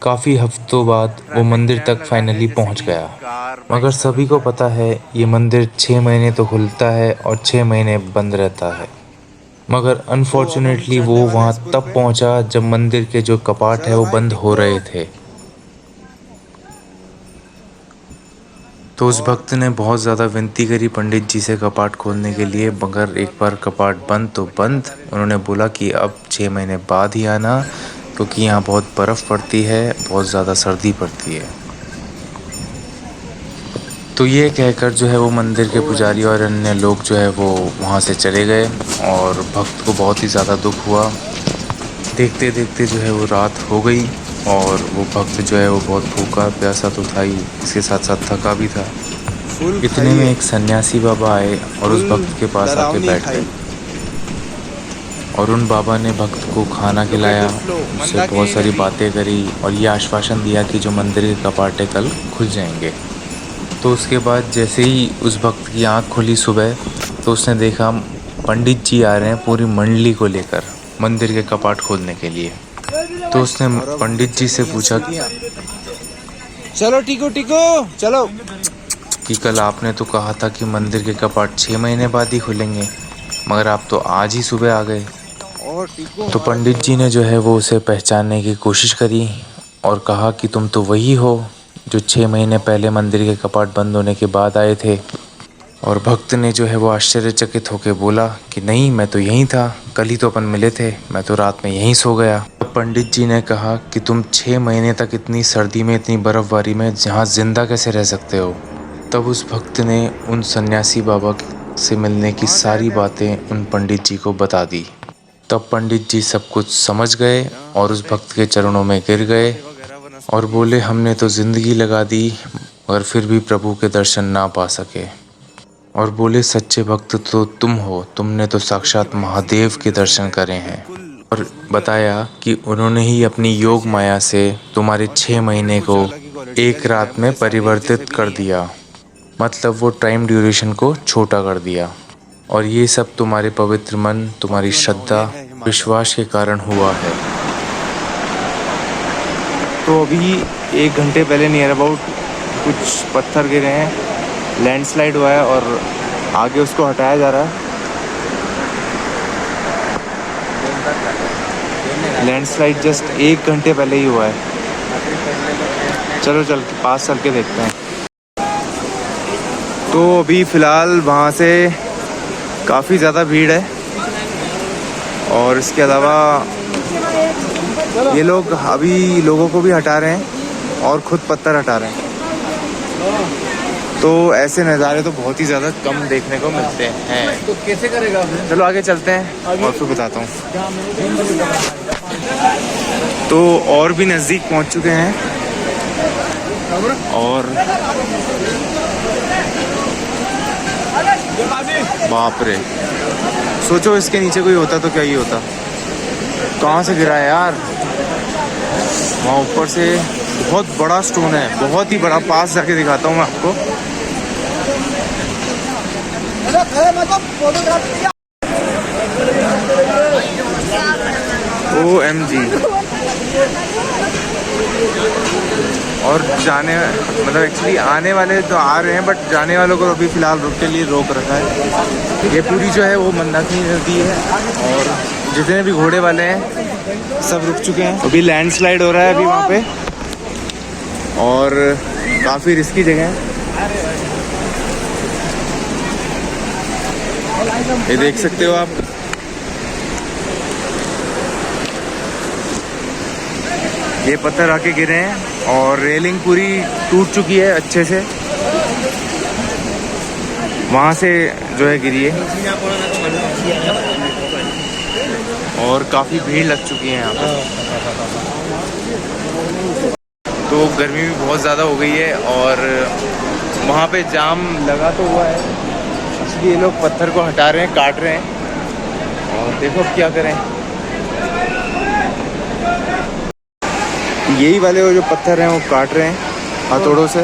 Speaker 3: काफ़ी हफ्तों बाद वो मंदिर तक फाइनली पहुंच गया। मगर सभी को पता है ये मंदिर 6 महीने तो खुलता है और 6 महीने बंद रहता है। मगर अनफॉर्चुनेटली वो वहाँ तब पहुँचा जब मंदिर के जो कपाट है वो बंद हो रहे थे। तो उस भक्त ने बहुत ज़्यादा विनती करी पंडित जी से कपाट खोलने के लिए, मगर एक बार कपाट बंद तो बंद। उन्होंने बोला कि अब 6 महीने बाद ही आना, क्योंकि यहाँ बहुत बर्फ़ पड़ती है, बहुत ज़्यादा सर्दी पड़ती है। तो ये कहकर जो है वो मंदिर के पुजारी और अन्य लोग जो है वो वहाँ से चले गए और भक्त को बहुत ही ज़्यादा दुख हुआ। देखते देखते जो है वो रात हो गई और वो भक्त जो है वो बहुत भूखा प्यासा तो था ही, इसके साथ साथ थका भी था। इतने में एक सन्यासी बाबा आए और उस भक्त के पास आके बैठ गए और उन बाबा ने भक्त को खाना खिलाया, उससे बहुत सारी बातें करी और ये आश्वासन दिया कि जो मंदिर के कपाटे कल खुल जाएंगे। तो उसके बाद जैसे ही उस भक्त की आंख खुली सुबह, तो उसने देखा पंडित जी आ रहे हैं पूरी मंडली को लेकर मंदिर के कपाट खोलने के लिए। तो उसने पंडित जी से पूछा
Speaker 1: चलो टिको चलो
Speaker 3: कि कल आपने तो कहा था कि मंदिर के कपाट 6 महीने बाद ही खुलेंगे, मगर आप तो आज ही सुबह आ गए। तो पंडित जी ने जो है वो उसे पहचानने की कोशिश करी और कहा कि तुम तो वही हो जो 6 महीने पहले मंदिर के कपाट बंद होने के बाद आए थे। और भक्त ने जो है वो आश्चर्यचकित होकर बोला कि नहीं, मैं तो यहीं था, कल ही तो अपन मिले थे, मैं तो रात में यहीं सो गया। तब पंडित जी ने कहा कि तुम 6 महीने तक इतनी सर्दी में, इतनी बर्फ़बारी में जहाँ जिंदा कैसे रह सकते हो। तब उस भक्त ने उन सन्यासी बाबा से मिलने की सारी बातें उन पंडित जी को बता दी। तब पंडित जी सब कुछ समझ गए और उस भक्त के चरणों में गिर गए और बोले, हमने तो ज़िंदगी लगा दी मगर फिर भी प्रभु के दर्शन ना पा सके। और बोले, सच्चे भक्त तो तुम हो, तुमने तो साक्षात महादेव के दर्शन करे हैं। और बताया कि उन्होंने ही अपनी योग माया से तुम्हारे 6 महीने को एक रात में परिवर्तित कर दिया, मतलब वो टाइम ड्यूरेशन को छोटा कर दिया। और ये सब तुम्हारे पवित्र मन, तुम्हारी श्रद्धा, विश्वास के कारण हुआ है।
Speaker 1: तो अभी 1 घंटे पहले नियर अबाउट कुछ पत्थर गिरे हैं, लैंडस्लाइड हुआ है और आगे उसको हटाया जा रहा है। लैंडस्लाइड जस्ट 1 घंटे पहले ही हुआ है। चलो पास चल के देखते हैं। तो अभी फ़िलहाल वहाँ से काफ़ी ज़्यादा भीड़ है और इसके अलावा ये लोग अभी लोगों को भी हटा रहे हैं और ख़ुद पत्थर हटा रहे हैं। तो ऐसे नज़ारे तो बहुत ही ज़्यादा कम देखने को मिलते हैं। तो कैसे करेगा? चलो आगे चलते हैं और फिर बताता हूँ। तो और भी नज़दीक पहुँच चुके हैं और बाप रे, सोचो इसके नीचे कोई होता तो क्या ही होता। कहाँ से गिरा है यार? वहाँ ऊपर से बहुत बड़ा स्टोन है, बहुत ही बड़ा। पास जाके दिखाता हूँ मैं आपको। OMG। और जाने मतलब एक्चुअली आने वाले तो आ रहे हैं, बट जाने वालों को अभी फ़िलहाल रुक के लिए रोक रखा है। ये पूरी जो है वो मंदाकिनी नदी है और जितने भी घोड़े वाले हैं सब रुक चुके हैं। अभी लैंडस्लाइड हो रहा है अभी वहाँ पे और काफ़ी रिस्की जगह है। ये देख सकते हो आप। ये पत्थर आके गिरे हैं और रेलिंग पूरी टूट चुकी है अच्छे से, वहाँ से जो है गिरी है और काफ़ी भीड़ लग चुकी है यहाँ पर। तो गर्मी भी बहुत ज़्यादा हो गई है और वहाँ पे जाम लगा तो हुआ है, इसलिए ये लोग पत्थर को हटा रहे हैं, काट रहे हैं और देखो अब क्या करें। यही वाले वो जो पत्थर हैं वो काट रहे हैं हथौड़ों से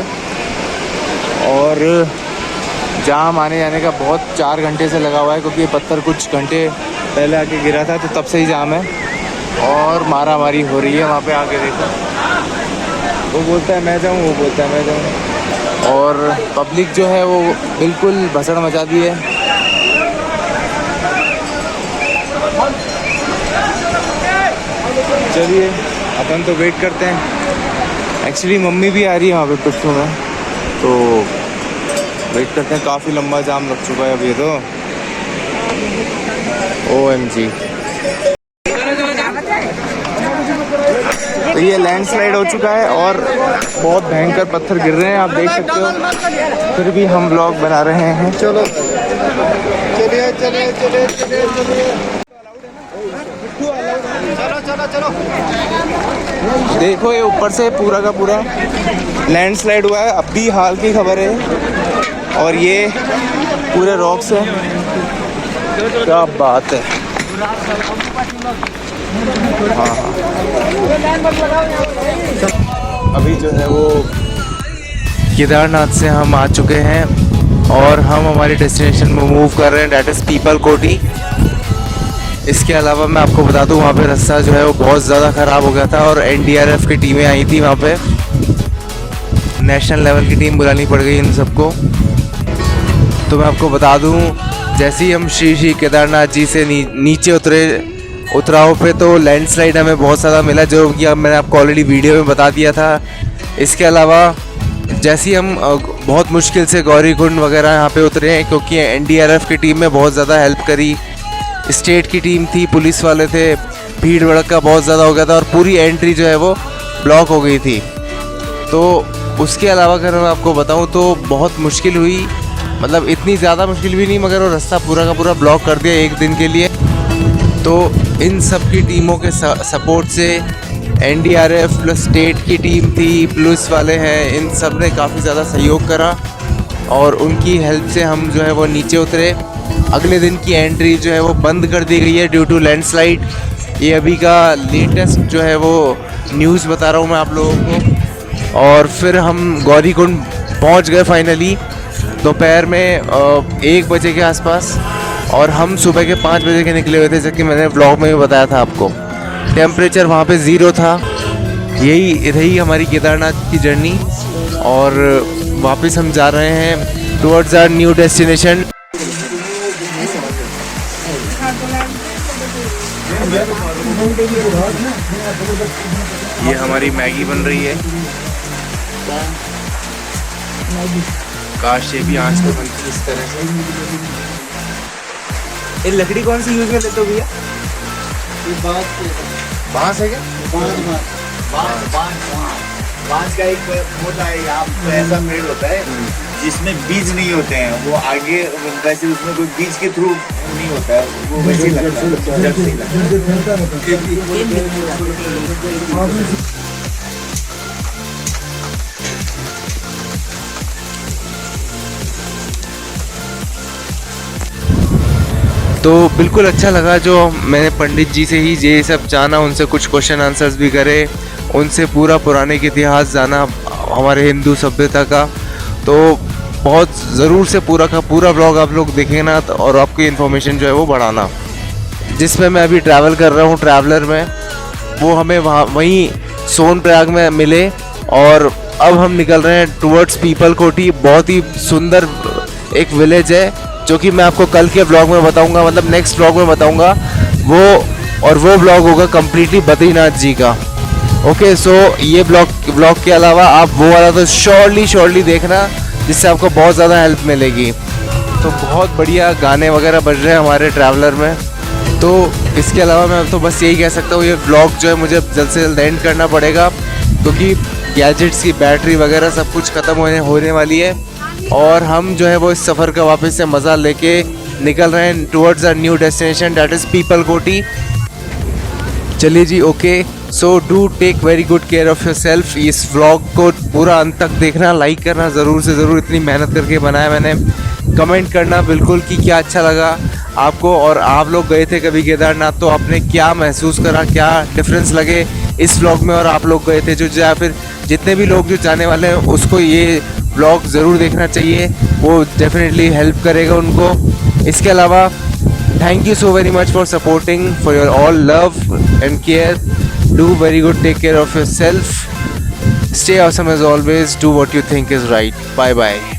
Speaker 1: और जाम आने जाने का बहुत 4 घंटे से लगा हुआ है, क्योंकि ये पत्थर कुछ घंटे पहले आके गिरा था तो तब से ही जाम है और मारा मारी हो रही है। वहाँ पे आके देखो, वो बोलता है मैं जाऊँ, वो बोलता है मैं जाऊँ और पब्लिक जो है वो बिल्कुल भसड़ मचा दी है। चलिए अपन तो वेट करते हैं। एक्चुअली मम्मी भी आ रही है वहाँ पे पिट्ठू में, तो वेट करते हैं। काफ़ी लंबा जाम लग चुका है अभी तो। OMG। तो ये लैंडस्लाइड हो चुका है और बहुत भयंकर पत्थर गिर रहे हैं, आप देख सकते हो। फिर भी हम व्लॉग बना रहे हैं।
Speaker 4: चलो चलिए चलिए चलिए चलिए चलिए चलो चलो चलो।
Speaker 1: देखो ये ऊपर से पूरा का पूरा लैंडस्लाइड हुआ है, अभी हाल की खबर है। और ये पूरे रॉक्स हैं, क्या बात है। हाँ हाँ, अभी जो है वो केदारनाथ से हम आ चुके हैं और हम हमारी डेस्टिनेशन में मूव कर रहे हैं, डैट इज़ पीपल कोटी। इसके अलावा मैं आपको बता दूं, वहाँ पे रास्ता जो है वो बहुत ज़्यादा ख़राब हो गया था और एनडीआरएफ की टीमें आई थी वहाँ पे। नेशनल लेवल की टीम बुलानी पड़ गई इन सबको। तो मैं आपको बता दूं, जैसे ही हम श्री केदारनाथ जी से नीचे उतराव पे तो लैंडस्लाइड हमें बहुत ज़्यादा मिला, जो कि अब मैंने आपको ऑलरेडी वीडियो में बता दिया था। इसके अलावा जैसे ही हम बहुत मुश्किल से गौरीकुंड वगैरह यहाँ पे उतरे हैं, क्योंकि एनडीआरएफ की टीम में बहुत ज़्यादा हेल्प करी, स्टेट की टीम थी, पुलिस वाले थे, भीड़ भड़का बहुत ज़्यादा हो गया था और पूरी एंट्री जो है वो ब्लॉक हो गई थी। तो उसके अलावा अगर मैं आपको बताऊं तो बहुत मुश्किल हुई, मतलब इतनी ज़्यादा मुश्किल भी नहीं, मगर वो रास्ता पूरा का पूरा ब्लॉक कर दिया एक दिन के लिए। तो इन सब की टीमों के सपोर्ट से एनडीआरएफ प्लस स्टेट की टीम थी, पुलिस वाले हैं, इन सब ने काफ़ी ज़्यादा सहयोग करा और उनकी हेल्प से हम जो है वो नीचे उतरे। अगले दिन की एंट्री जो है वो बंद कर दी गई है ड्यू टू लैंडस्लाइड। ये अभी का लेटेस्ट जो है वो न्यूज़ बता रहा हूँ मैं आप लोगों को। और फिर हम गौरीकुंड पहुँच गए फाइनली दोपहर में 1 बजे के आसपास, और हम सुबह के 5 बजे के निकले हुए थे, जैसे कि मैंने व्लॉग में भी बताया था आपको। टेम्परेचर वहाँ पे 0 था। यही रही हमारी केदारनाथ की जर्नी और वापस हम जा रहे हैं टुवर्ड्स आवर न्यू डेस्टिनेशन। ये हमारी मैगी बन रही है, काश ये भी आंच पे बनती इस तरह से। ये लकड़ी कौन सी यूज में लेते हो भैया? बांस है क्या?
Speaker 6: बांस का एक होता है यहाँ पे, ऐसा पेड़ होता है जिसमें बीज नहीं होते हैं, वो आगे वैसे उसमें कोई बीज के थ्रू नहीं होता है, वो वैसे ही लगता है, जड़ से ही लगता है।
Speaker 1: तो बिल्कुल अच्छा लगा, जो मैंने पंडित जी से ही ये सब जाना, उनसे कुछ क्वेश्चन आंसर्स भी करे, उनसे पूरा पुराने के इतिहास जाना हमारे हिंदू सभ्यता का। तो बहुत ज़रूर से पूरा का पूरा व्लॉग आप लोग देखें ना, और आपकी इन्फॉर्मेशन जो है वो बढ़ाना। जिसमें मैं अभी ट्रैवल कर रहा हूँ ट्रैवलर में, वो हमें वहीं सोनप्रयाग में मिले और अब हम निकल रहे हैं टुवर्ड्स पीपल कोटी। बहुत ही सुंदर एक विलेज है, जो कि मैं आपको कल के व्लॉग में बताऊंगा, मतलब नेक्स्ट व्लॉग में बताऊंगा वो, और वो व्लॉग होगा कम्प्लीटली बद्रीनाथ जी का। ओके, सो ये व्लॉग के अलावा आप वो वाला तो श्योरली देखना, जिससे आपको बहुत ज़्यादा हेल्प मिलेगी। तो बहुत बढ़िया गाने वगैरह बज रहे हैं हमारे ट्रैवलर में। तो इसके अलावा मैं तो बस यही कह सकता हूँ, ये व्लॉग जो है मुझे जल्द से जल्द एंड करना पड़ेगा, क्योंकि गैजेट्स की बैटरी वगैरह सब कुछ ख़त्म होने वाली है और हम जो है वो इस सफ़र का वापस से मज़ा लेके निकल रहे हैं towards our new destination, that is Pipalkoti. चलिए जी, okay, so do take very good care of yourself. इस व्लॉग को पूरा अंत तक देखना, लाइक करना ज़रूर से ज़रूर, इतनी मेहनत करके बनाया मैंने। कमेंट करना बिल्कुल कि क्या अच्छा लगा आपको, और आप लोग गए थे कभी केदारनाथ तो आपने क्या महसूस करा, क्या डिफरेंस लगे इस व्लॉग में, और आप लोग गए थे जो, या फिर जितने भी लोग जो जाने वाले हैं उसको ये व्लॉग ज़रूर देखना चाहिए, वो डेफिनेटली हेल्प करेगा उनको। इसके अलावा thank you so very much for supporting, for your all love and care. Do very good, take care of your self, stay awesome as always, do what you think is right. Bye bye.